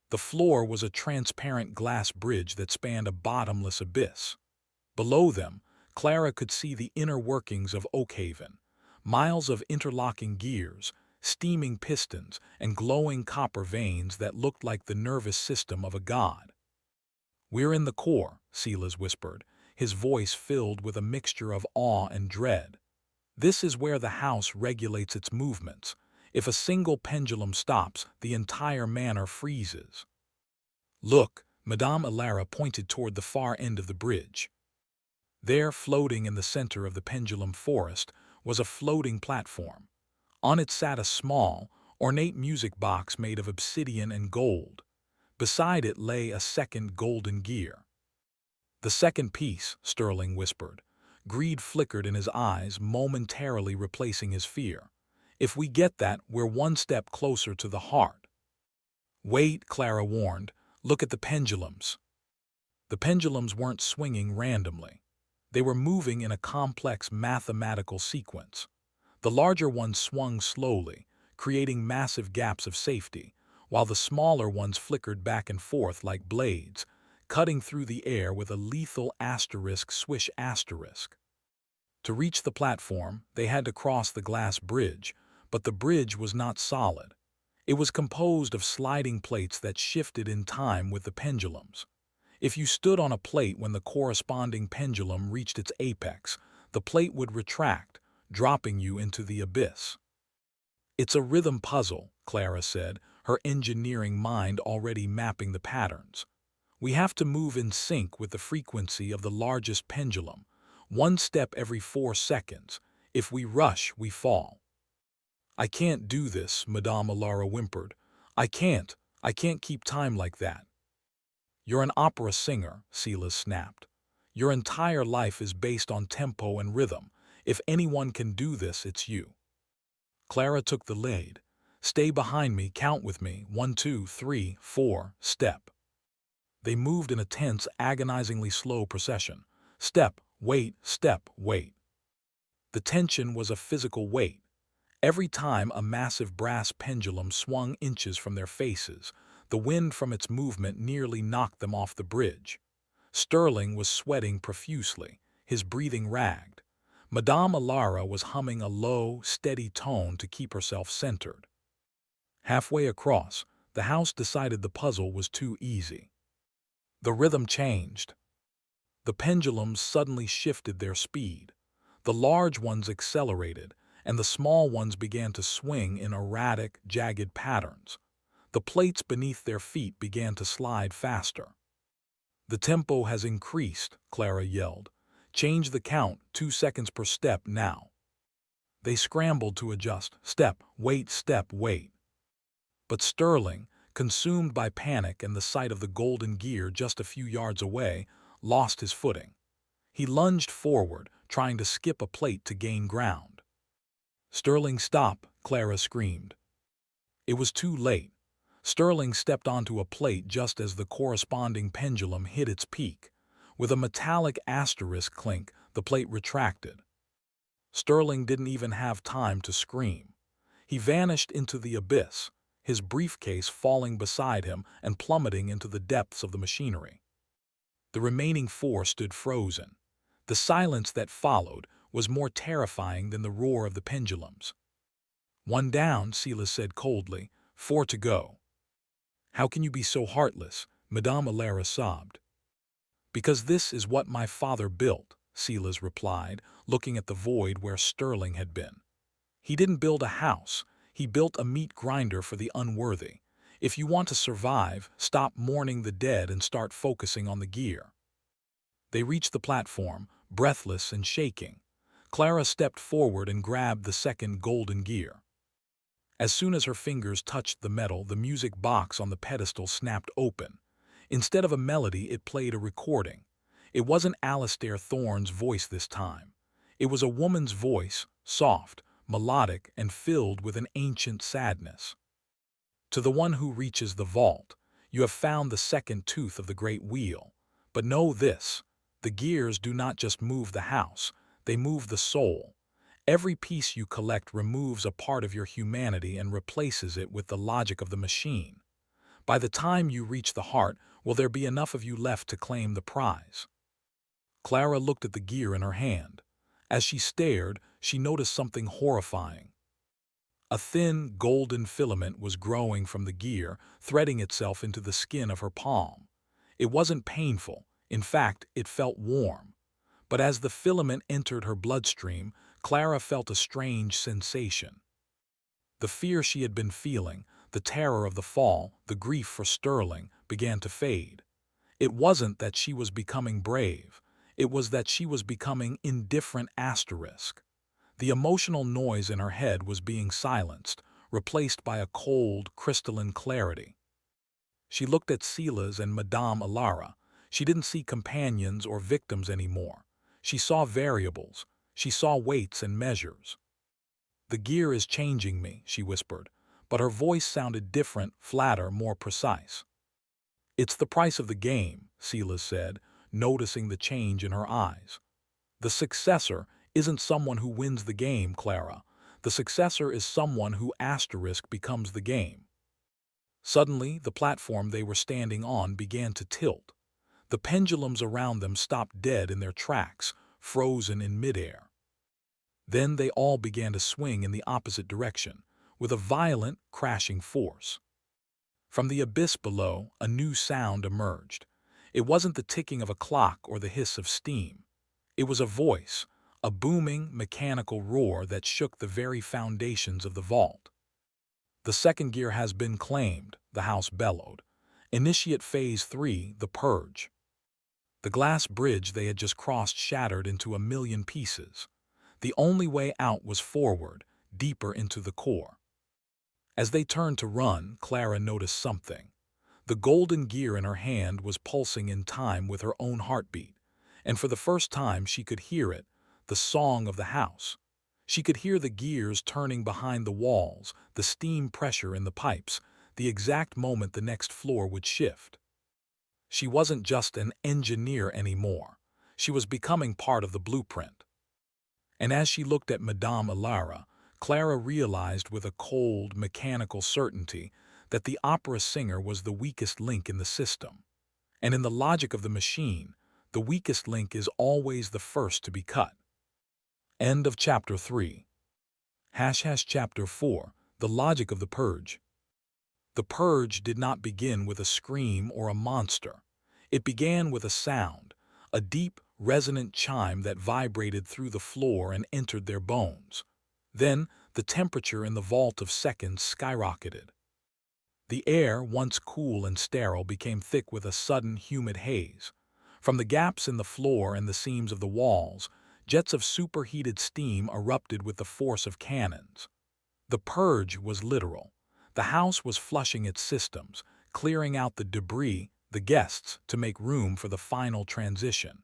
The floor was a transparent glass bridge that spanned a bottomless abyss. Below them, Clara could see the inner workings of Oakhaven, miles of interlocking gears, steaming pistons, and glowing copper veins that looked like the nervous system of a god. "We're in the core," Silas whispered, his voice filled with a mixture of awe and dread. "This is where the house regulates its movements. If a single pendulum stops, the entire manor freezes." "Look," Madame Alara pointed toward the far end of the bridge. There, floating in the center of the pendulum forest, was a floating platform. On it sat a small, ornate music box made of obsidian and gold. Beside it lay a second golden gear. "The second piece," Sterling whispered. Greed flickered in his eyes, momentarily replacing his fear. "If we get that, we're one step closer to the heart." "Wait," Clara warned. "Look at the pendulums." The pendulums weren't swinging randomly. They were moving in a complex mathematical sequence. The larger ones swung slowly, creating massive gaps of safety, while the smaller ones flickered back and forth like blades, cutting through the air with a lethal asterisk swish asterisk. To reach the platform, they had to cross the glass bridge, but the bridge was not solid. It was composed of sliding plates that shifted in time with the pendulums. If you stood on a plate when the corresponding pendulum reached its apex, the plate would retract, dropping you into the abyss. "It's a rhythm puzzle," Clara said, her engineering mind already mapping the patterns. "We have to move in sync with the frequency of the largest pendulum, one step every 4 seconds. If we rush, we fall." "I can't do this," Madame Alara whimpered. I can't keep time like that." "You're an opera singer," Silas snapped. "Your entire life is based on tempo and rhythm. If anyone can do this, it's you." Clara took the lead. "Stay behind me, count with me, 1, 2, 3, 4, step." They moved in a tense, agonizingly slow procession. Step, wait, step, wait. The tension was a physical weight. Every time a massive brass pendulum swung inches from their faces, the wind from its movement nearly knocked them off the bridge. Sterling was sweating profusely, his breathing ragged. Madame Alara was humming a low, steady tone to keep herself centered. Halfway across, the house decided the puzzle was too easy. The rhythm changed. The pendulums suddenly shifted their speed. The large ones accelerated, and the small ones began to swing in erratic, jagged patterns. The plates beneath their feet began to slide faster. "The tempo has increased," Clara yelled. "Change the count, 2 seconds per step now." They scrambled to adjust. Step, wait. But Sterling, consumed by panic and the sight of the golden gear just a few yards away, lost his footing. He lunged forward, trying to skip a plate to gain ground. "Sterling, stop!" Clara screamed. It was too late. Sterling stepped onto a plate just as the corresponding pendulum hit its peak. With a metallic asterisk clink, the plate retracted. Sterling didn't even have time to scream. He vanished into the abyss, his briefcase falling beside him and plummeting into the depths of the machinery. The remaining 4 stood frozen. The silence that followed was more terrifying than the roar of the pendulums. "1 down," Silas said coldly. 4 to go." "How can you be so heartless?" Madame Alara sobbed. "Because this is what my father built," Silas replied, looking at the void where Sterling had been. "He didn't build a house. He built a meat grinder for the unworthy. If you want to survive, stop mourning the dead and start focusing on the gear." They reached the platform, breathless and shaking. Clara stepped forward and grabbed the second golden gear. As soon as her fingers touched the metal, the music box on the pedestal snapped open. Instead of a melody, it played a recording. It wasn't Alistair Thorne's voice this time. It was a woman's voice, soft, melodic, and filled with an ancient sadness. "To the one who reaches the vault, you have found the second tooth of the great wheel. But know this, the gears do not just move the house, they move the soul. Every piece you collect removes a part of your humanity and replaces it with the logic of the machine. By the time you reach the heart, will there be enough of you left to claim the prize?" Clara looked at the gear in her hand. As she stared, she noticed something horrifying. A thin, golden filament was growing from the gear, threading itself into the skin of her palm. It wasn't painful. In fact, it felt warm. But as the filament entered her bloodstream, Clara felt a strange sensation. The fear she had been feeling, the terror of the fall, the grief for Sterling, began to fade. It wasn't that she was becoming brave. It was that she was becoming indifferent asterisk. The emotional noise in her head was being silenced, replaced by a cold, crystalline clarity. She looked at Silas and Madame Alara. She didn't see companions or victims anymore. She saw variables. She saw weights and measures. "The gear is changing me," she whispered, but her voice sounded different, flatter, more precise. "It's the price of the game," Silas said, noticing the change in her eyes. "The successor isn't someone who wins the game, Clara. The successor is someone who asterisk becomes the game." Suddenly, the platform they were standing on began to tilt. The pendulums around them stopped dead in their tracks, frozen in midair. Then they all began to swing in the opposite direction, with a violent, crashing force. From the abyss below, a new sound emerged. It wasn't the ticking of a clock or the hiss of steam. It was a voice, a booming, mechanical roar that shook the very foundations of the vault. "The second gear has been claimed," the house bellowed. "Initiate Phase 3, the Purge." The glass bridge they had just crossed shattered into a million pieces. The only way out was forward, deeper into the core. As they turned to run, Clara noticed something. The golden gear in her hand was pulsing in time with her own heartbeat, and for the first time she could hear it, the song of the house. She could hear the gears turning behind the walls, the steam pressure in the pipes, the exact moment the next floor would shift. She wasn't just an engineer anymore. She was becoming part of the blueprint. And as she looked at Madame Alara, Clara realized with a cold, mechanical certainty that the opera singer was the weakest link in the system. And in the logic of the machine, the weakest link is always the first to be cut. End of Chapter 3. Chapter 4. The Logic of the Purge. The Purge did not begin with a scream or a monster. It began with a sound, a deep, resonant chime that vibrated through the floor and entered their bones. Then, the temperature in the vault of seconds skyrocketed. The air, once cool and sterile, became thick with a sudden, humid haze. From the gaps in the floor and the seams of the walls, jets of superheated steam erupted with the force of cannons. The purge was literal. The house was flushing its systems, clearing out the debris, the guests, to make room for the final transition.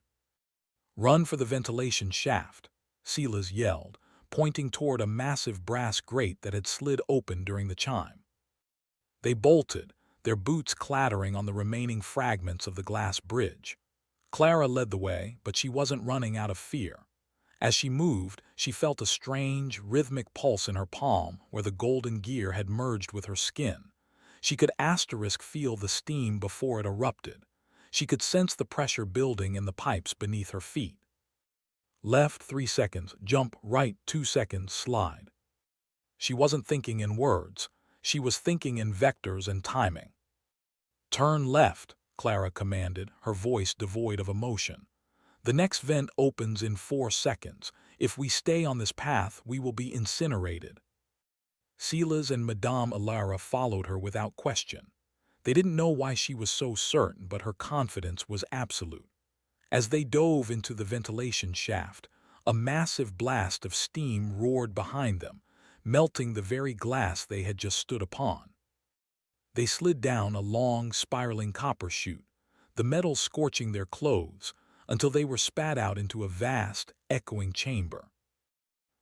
"Run for the ventilation shaft," Silas yelled, pointing toward a massive brass grate that had slid open during the chime. They bolted, their boots clattering on the remaining fragments of the glass bridge. Clara led the way, but she wasn't running out of fear. As she moved, she felt a strange, rhythmic pulse in her palm where the golden gear had merged with her skin. She could feel the steam before it erupted. She could sense the pressure building in the pipes beneath her feet. Left 3 seconds, jump right 2 seconds, slide. She wasn't thinking in words. She was thinking in vectors and timing. "Turn left," Clara commanded, her voice devoid of emotion. "The next vent opens in 4 seconds. If we stay on this path, we will be incinerated." Silas and Madame Alara followed her without question. They didn't know why she was so certain, but her confidence was absolute. As they dove into the ventilation shaft, a massive blast of steam roared behind them, melting the very glass they had just stood upon. They slid down a long, spiraling copper chute, the metal scorching their clothes, until they were spat out into a vast, echoing chamber.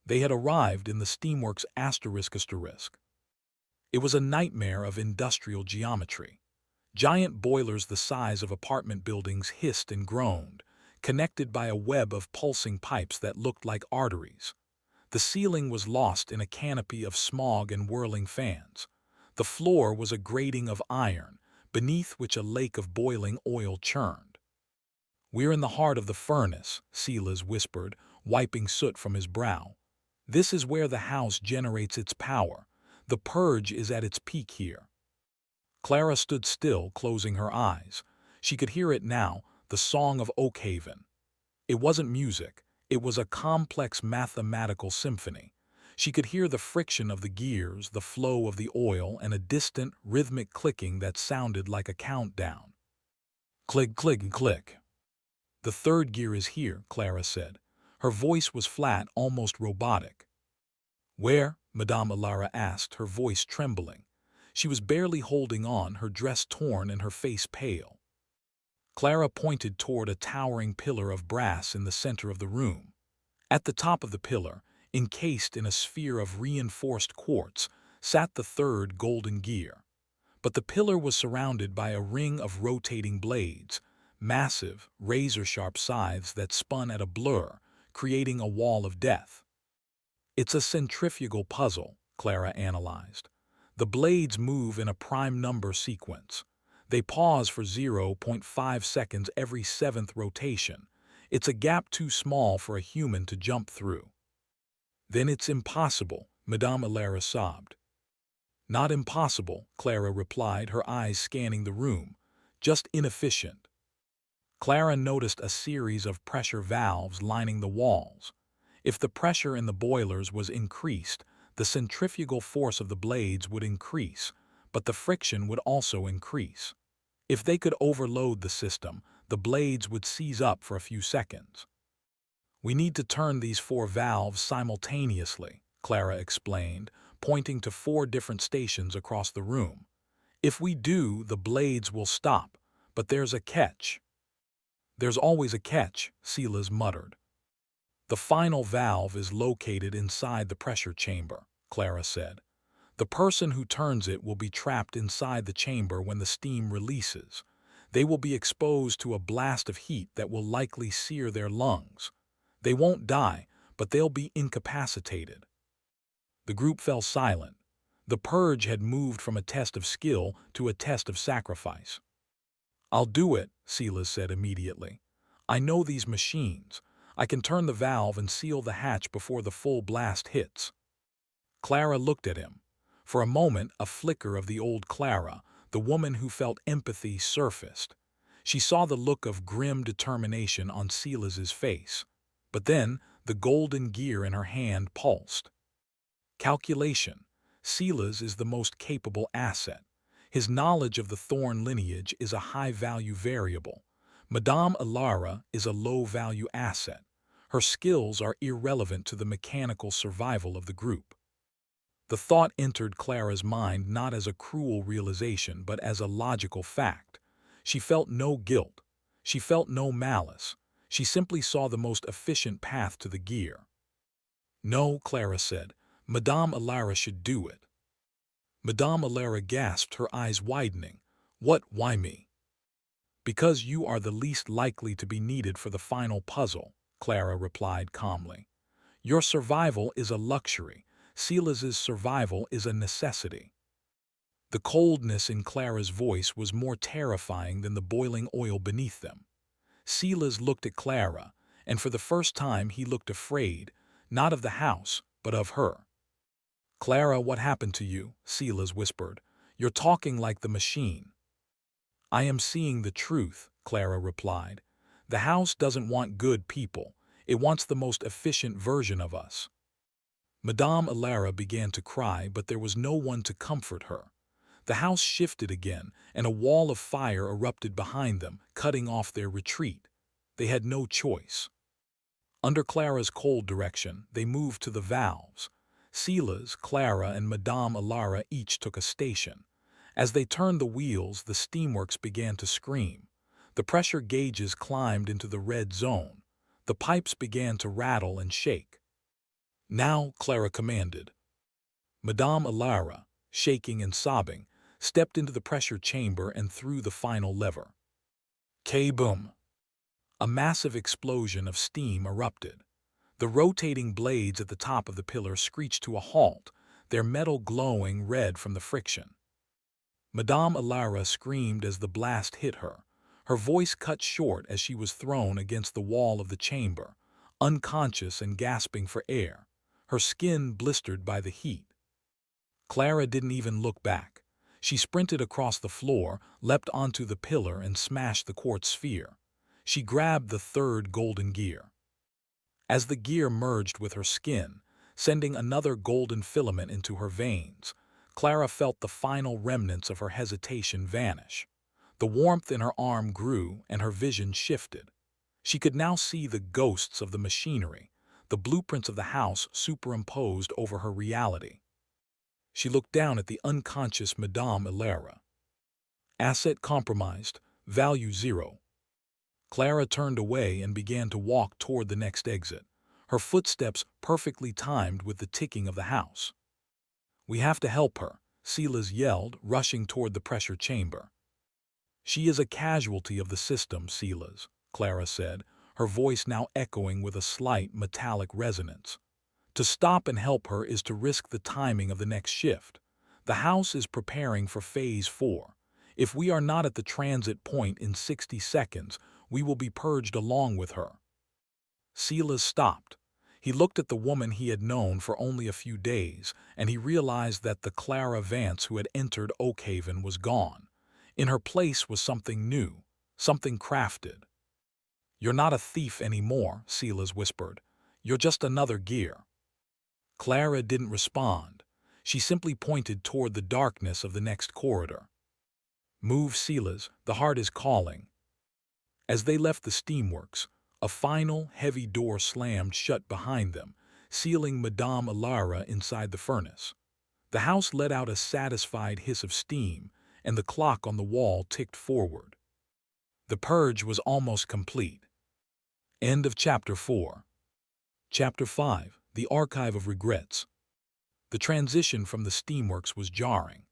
They had arrived in the steamworks asterisk. It was a nightmare of industrial geometry. Giant boilers the size of apartment buildings hissed and groaned, connected by a web of pulsing pipes that looked like arteries. The ceiling was lost in a canopy of smog and whirling fans. The floor was a grating of iron, beneath which a lake of boiling oil churned. "We're in the heart of the furnace," Silas whispered, wiping soot from his brow. "This is where the house generates its power, The purge is at its peak here. Clara stood still, closing her eyes. She could hear it now, the song of Oakhaven. It wasn't music, it was a complex mathematical symphony. She could hear the friction of the gears, the flow of the oil, and a distant, rhythmic clicking that sounded like a countdown. Click, click, click. The third gear is here, Clara said. Her voice was flat, almost robotic. Where? Madame Alara asked, her voice trembling. She was barely holding on, her dress torn and her face pale. Clara pointed toward a towering pillar of brass in the center of the room. At the top of the pillar, encased in a sphere of reinforced quartz, sat the third golden gear. But the pillar was surrounded by a ring of rotating blades, massive, razor-sharp scythes that spun at a blur, creating a wall of death. It's a centrifugal puzzle, Clara analyzed. The blades move in a prime number sequence. They pause for 0.5 seconds every seventh rotation. It's a gap too small for a human to jump through. Then it's impossible, Madame Alara sobbed. Not impossible, Clara replied, her eyes scanning the room. Just inefficient. Clara noticed a series of pressure valves lining the walls. If the pressure in the boilers was increased, the centrifugal force of the blades would increase, but the friction would also increase. If they could overload the system, the blades would seize up for a few seconds. We need to turn these 4 valves simultaneously, Clara explained, pointing to 4 different stations across the room. If we do, the blades will stop, but there's a catch. There's always a catch, Silas muttered. The final valve is located inside the pressure chamber, Clara said. The person who turns it will be trapped inside the chamber when the steam releases. They will be exposed to a blast of heat that will likely sear their lungs. They won't die, but they'll be incapacitated. The group fell silent. The purge had moved from a test of skill to a test of sacrifice. I'll do it, Silas said immediately. I know these machines. I can turn the valve and seal the hatch before the full blast hits. Clara looked at him. For a moment, a flicker of the old Clara, the woman who felt empathy, surfaced. She saw the look of grim determination on Silas's face. But then, the golden gear in her hand pulsed. Calculation. Silas is the most capable asset. His knowledge of the Thorn lineage is a high-value variable. Madame Alara is a low-value asset. Her skills are irrelevant to the mechanical survival of the group. The thought entered Clara's mind not as a cruel realization but as a logical fact. She felt no guilt. She felt no malice. She simply saw the most efficient path to the gear. No, Clara said. Madame Alara should do it. Madame Alara gasped, her eyes widening. Why me? Because you are the least likely to be needed for the final puzzle, Clara replied calmly. Your survival is a luxury. Silas's survival is a necessity. The coldness in Clara's voice was more terrifying than the boiling oil beneath them. Silas looked at Clara, and for the first time he looked afraid, not of the house, but of her. Clara, what happened to you? Silas whispered. You're talking like the machine. I am seeing the truth, Clara replied. The house doesn't want good people. It wants the most efficient version of us. Madame Alara began to cry, but there was no one to comfort her. The house shifted again, and a wall of fire erupted behind them, cutting off their retreat. They had no choice. Under Clara's cold direction, they moved to the valves. Silas, Clara, and Madame Alara each took a station. As they turned the wheels, the steamworks began to scream. The pressure gauges climbed into the red zone. The pipes began to rattle and shake. Now, Clara commanded. Madame Alara, shaking and sobbing, stepped into the pressure chamber and threw the final lever. K-boom! A massive explosion of steam erupted. The rotating blades at the top of the pillar screeched to a halt, their metal glowing red from the friction. Madame Alara screamed as the blast hit her. Her voice cut short as she was thrown against the wall of the chamber, unconscious and gasping for air, her skin blistered by the heat. Clara didn't even look back. She sprinted across the floor, leapt onto the pillar, and smashed the quartz sphere. She grabbed the third golden gear. As the gear merged with her skin, sending another golden filament into her veins, Clara felt the final remnants of her hesitation vanish. The warmth in her arm grew, and her vision shifted. She could now see the ghosts of the machinery, the blueprints of the house superimposed over her reality. She looked down at the unconscious Madame Elias. Asset compromised, value 0. Clara turned away and began to walk toward the next exit, her footsteps perfectly timed with the ticking of the house. "We have to help her," Silas yelled, rushing toward the pressure chamber. "She is a casualty of the system, Silas," Clara said, her voice now echoing with a slight metallic resonance. "To stop and help her is to risk the timing of the next shift. The house is preparing for Phase 4. If we are not at the transit point in 60 seconds, we will be purged along with her." Silas stopped. He looked at the woman he had known for only a few days, and he realized that the Clara Vance who had entered Oakhaven was gone. In her place was something new, something crafted. "You're not a thief anymore," Silas whispered. "You're just another gear." Clara didn't respond. She simply pointed toward the darkness of the next corridor. "Move, Silas, the heart is calling." As they left the steamworks, a final, heavy door slammed shut behind them, sealing Madame Elias inside the furnace. The house let out a satisfied hiss of steam, and the clock on the wall ticked forward. The purge was almost complete. End of Chapter 4. Chapter 5. The Archive of Regrets. The transition from the steamworks was jarring.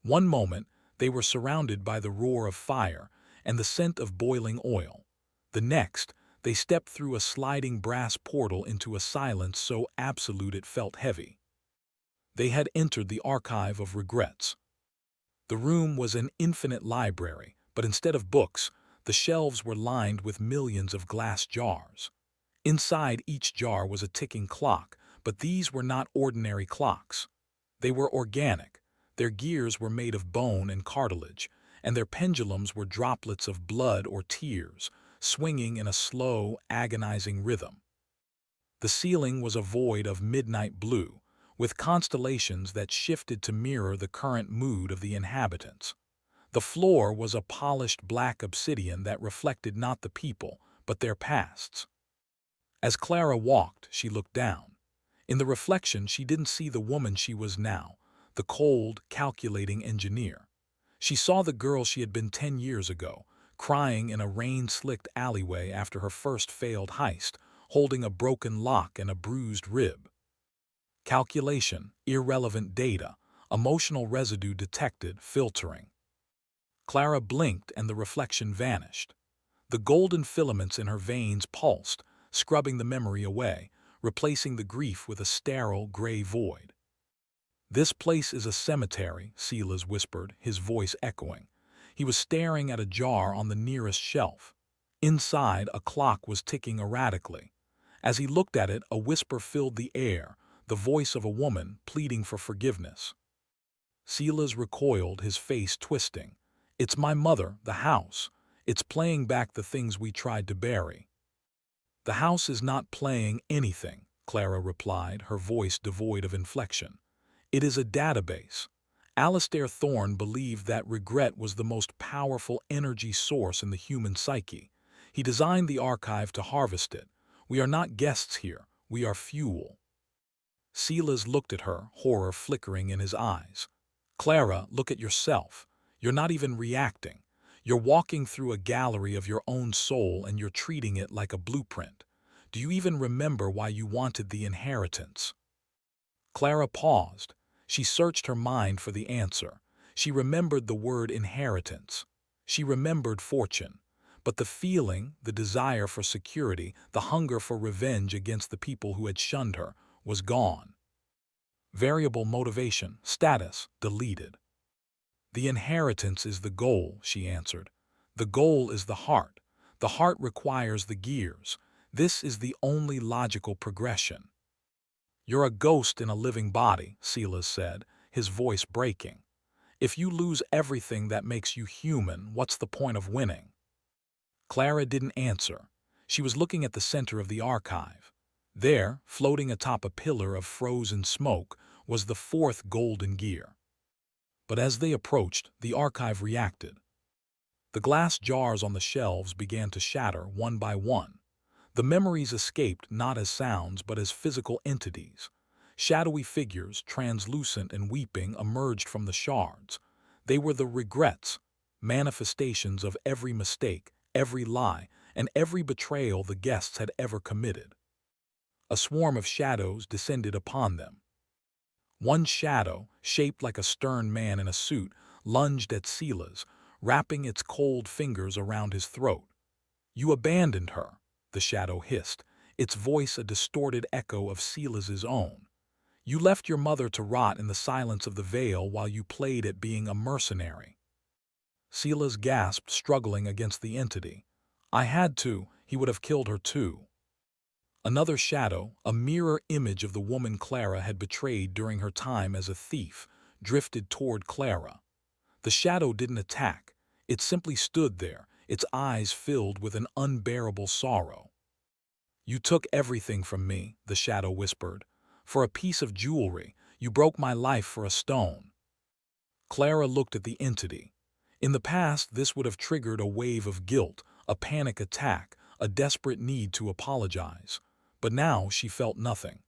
One moment, they were surrounded by the roar of fire and the scent of boiling oil. The next, they stepped through a sliding brass portal into a silence so absolute it felt heavy. They had entered the Archive of Regrets. The room was an infinite library, but instead of books, the shelves were lined with millions of glass jars. Inside each jar was a ticking clock, but these were not ordinary clocks. They were organic. Their gears were made of bone and cartilage, and their pendulums were droplets of blood or tears, swinging in a slow, agonizing rhythm. The ceiling was a void of midnight blue, with constellations that shifted to mirror the current mood of the inhabitants. The floor was a polished black obsidian that reflected not the people, but their pasts. As Clara walked, she looked down. In the reflection, she didn't see the woman she was now, the cold, calculating engineer. She saw the girl she had been 10 years ago, crying in a rain-slicked alleyway after her first failed heist, holding a broken lock and a bruised rib. Calculation, irrelevant data, emotional residue detected, filtering. Clara blinked and the reflection vanished. The golden filaments in her veins pulsed, scrubbing the memory away, replacing the grief with a sterile gray void. "This place is a cemetery," Silas whispered, his voice echoing. He was staring at a jar on the nearest shelf. Inside, a clock was ticking erratically. As he looked at it, a whisper filled the air, the voice of a woman pleading for forgiveness. Silas recoiled, his face twisting. "It's my mother, the house. It's playing back the things we tried to bury." "The house is not playing anything," Clara replied, her voice devoid of inflection. "It is a database." Alistair Thorne believed that regret was the most powerful energy source in the human psyche. He designed the archive to harvest it. We are not guests here, we are fuel. Silas looked at her, horror flickering in his eyes. "Clara, look at yourself. You're not even reacting. You're walking through a gallery of your own soul and you're treating it like a blueprint. Do you even remember why you wanted the inheritance?" Clara paused. She searched her mind for the answer. She remembered the word inheritance. She remembered fortune. But the feeling, the desire for security, the hunger for revenge against the people who had shunned her, was gone. Variable motivation, status, deleted. "The inheritance is the goal," she answered. "The goal is the heart. The heart requires the gears. This is the only logical progression." "You're a ghost in a living body," Silas said, his voice breaking. "If you lose everything that makes you human, what's the point of winning?" Clara didn't answer. She was looking at the center of the archive. There, floating atop a pillar of frozen smoke, was the fourth golden gear. But as they approached, the archive reacted. The glass jars on the shelves began to shatter one by one. The memories escaped not as sounds but as physical entities. Shadowy figures, translucent and weeping, emerged from the shards. They were the regrets, manifestations of every mistake, every lie, and every betrayal the guests had ever committed. A swarm of shadows descended upon them. One shadow, shaped like a stern man in a suit, lunged at Silas, wrapping its cold fingers around his throat. "You abandoned her," the shadow hissed, its voice a distorted echo of Silas's own. "You left your mother to rot in the silence of the veil while you played at being a mercenary." Silas gasped, struggling against the entity. "I had to. He would have killed her too." Another shadow, a mirror image of the woman Clara had betrayed during her time as a thief, drifted toward Clara. The shadow didn't attack. It simply stood there, its eyes filled with an unbearable sorrow. "You took everything from me," the shadow whispered. "For a piece of jewelry, you broke my life for a stone." Clara looked at the entity. In the past, this would have triggered a wave of guilt, a panic attack, a desperate need to apologize. But now she felt nothing.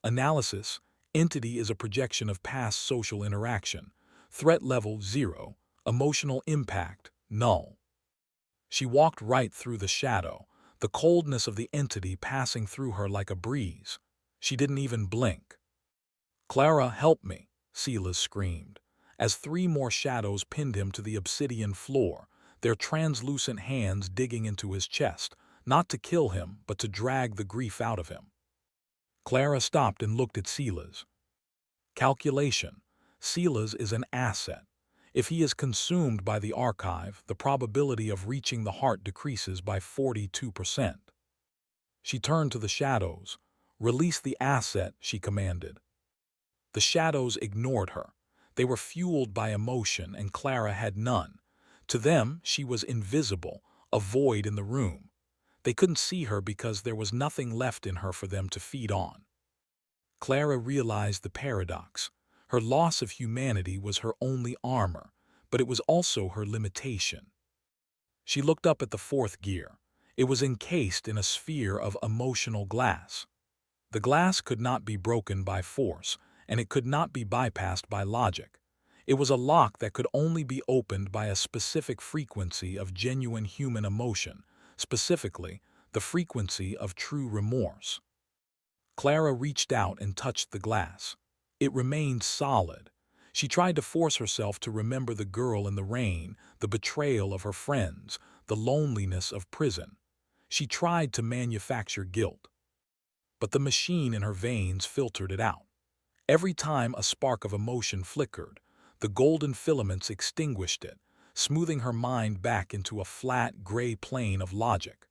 Analysis: entity is a projection of past social interaction. Threat level 0, emotional impact null. She walked right through the shadow, the coldness of the entity passing through her like a breeze. She didn't even blink. "Clara, help me," Silas screamed, as three more shadows pinned him to the obsidian floor, their translucent hands digging into his chest, not to kill him, but to drag the grief out of him. Clara stopped and looked at Silas. Calculation: Silas is an asset. If he is consumed by the archive, the probability of reaching the heart decreases by 42%. She turned to the shadows. "Release the asset," she commanded. The shadows ignored her. They were fueled by emotion, and Clara had none. To them, she was invisible, a void in the room. They couldn't see her because there was nothing left in her for them to feed on. Clara realized the paradox. Her loss of humanity was her only armor, but it was also her limitation. She looked up at the fourth gear. It was encased in a sphere of emotional glass. The glass could not be broken by force, and it could not be bypassed by logic. It was a lock that could only be opened by a specific frequency of genuine human emotion, specifically, the frequency of true remorse. Clara reached out and touched the glass. It remained solid. She tried to force herself to remember the girl in the rain, the betrayal of her friends, the loneliness of prison. She tried to manufacture guilt. But the machine in her veins filtered it out. Every time a spark of emotion flickered, the golden filaments extinguished it, smoothing her mind back into a flat, gray plane of logic.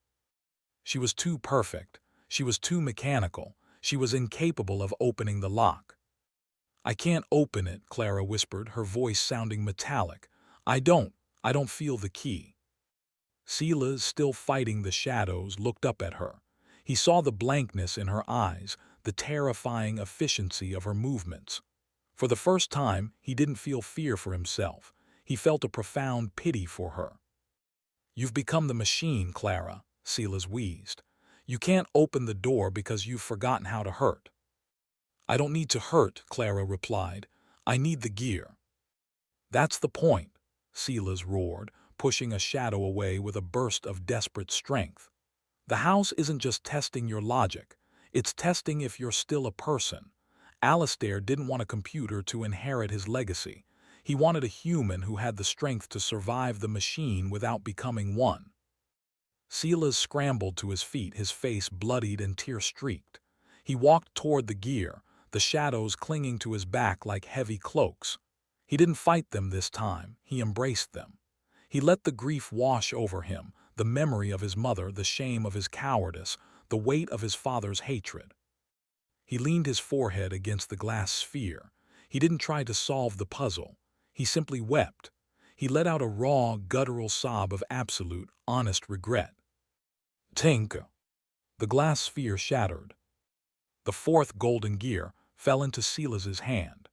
She was too perfect. She was too mechanical. She was incapable of opening the lock. "I can't open it," Clara whispered, her voice sounding metallic. I don't feel the key." Silas, still fighting the shadows, looked up at her. He saw the blankness in her eyes, the terrifying efficiency of her movements. For the first time, he didn't feel fear for himself. He felt a profound pity for her. "You've become the machine, Clara," Silas wheezed. "You can't open the door because you've forgotten how to hurt." "I don't need to hurt," Clara replied. "I need the gear." "That's the point," Silas roared, pushing a shadow away with a burst of desperate strength. "The house isn't just testing your logic. It's testing if you're still a person." Alistair didn't want a computer to inherit his legacy. He wanted a human who had the strength to survive the machine without becoming one. Silas scrambled to his feet, his face bloodied and tear-streaked. He walked toward the gear, the shadows clinging to his back like heavy cloaks. He didn't fight them this time, he embraced them. He let the grief wash over him, the memory of his mother, the shame of his cowardice, the weight of his father's hatred. He leaned his forehead against the glass sphere. He didn't try to solve the puzzle. He simply wept. He let out a raw, guttural sob of absolute, honest regret. Tink! The glass sphere shattered. The fourth golden gear fell into Silas's hand.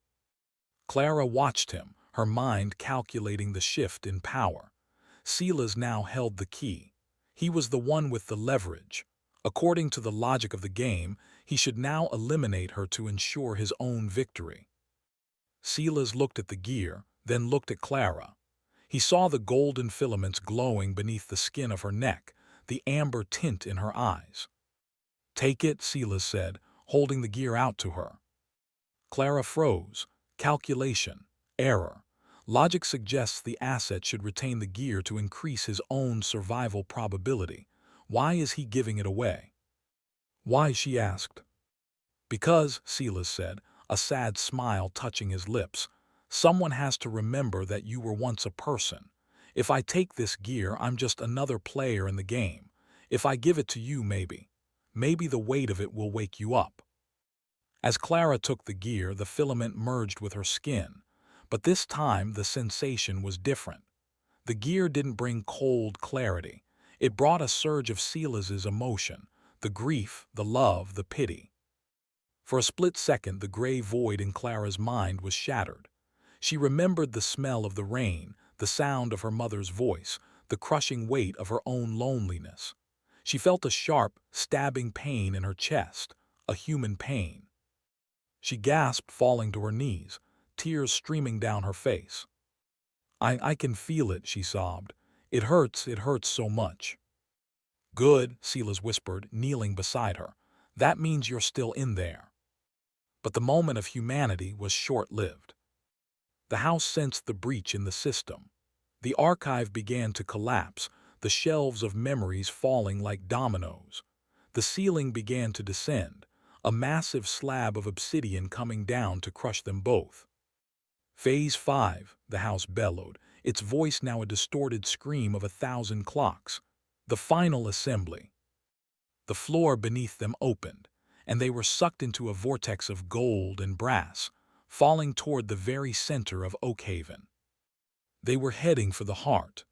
Clara watched him, her mind calculating the shift in power. Silas now held the key. He was the one with the leverage. According to the logic of the game, he should now eliminate her to ensure his own victory. Silas looked at the gear, then looked at Clara. He saw the golden filaments glowing beneath the skin of her neck, the amber tint in her eyes. "Take it," Silas said, holding the gear out to her. Clara froze. Calculation. Error. Logic suggests the asset should retain the gear to increase his own survival probability. Why is he giving it away? "Why?" she asked. "Because," Silas said, a sad smile touching his lips, "someone has to remember that you were once a person. If I take this gear, I'm just another player in the game. If I give it to you, maybe the weight of it will wake you up." As Clara took the gear, the filament merged with her skin. But this time, the sensation was different. The gear didn't bring cold clarity. It brought a surge of Silas's emotion, the grief, the love, the pity. For a split second, the gray void in Clara's mind was shattered. She remembered the smell of the rain, the sound of her mother's voice, the crushing weight of her own loneliness. She felt a sharp, stabbing pain in her chest, a human pain. She gasped, falling to her knees, tears streaming down her face. I can feel it," she sobbed. It hurts so much." "Good," Silas whispered, kneeling beside her. "That means you're still in there." But the moment of humanity was short-lived. The house sensed the breach in the system. The archive began to collapse, the shelves of memories falling like dominoes. The ceiling began to descend, a massive slab of obsidian coming down to crush them both. "Phase 5, the house bellowed, its voice now a distorted scream of 1,000 clocks. The final assembly. The floor beneath them opened, and they were sucked into a vortex of gold and brass, falling toward the very center of Oakhaven. They were heading for the heart,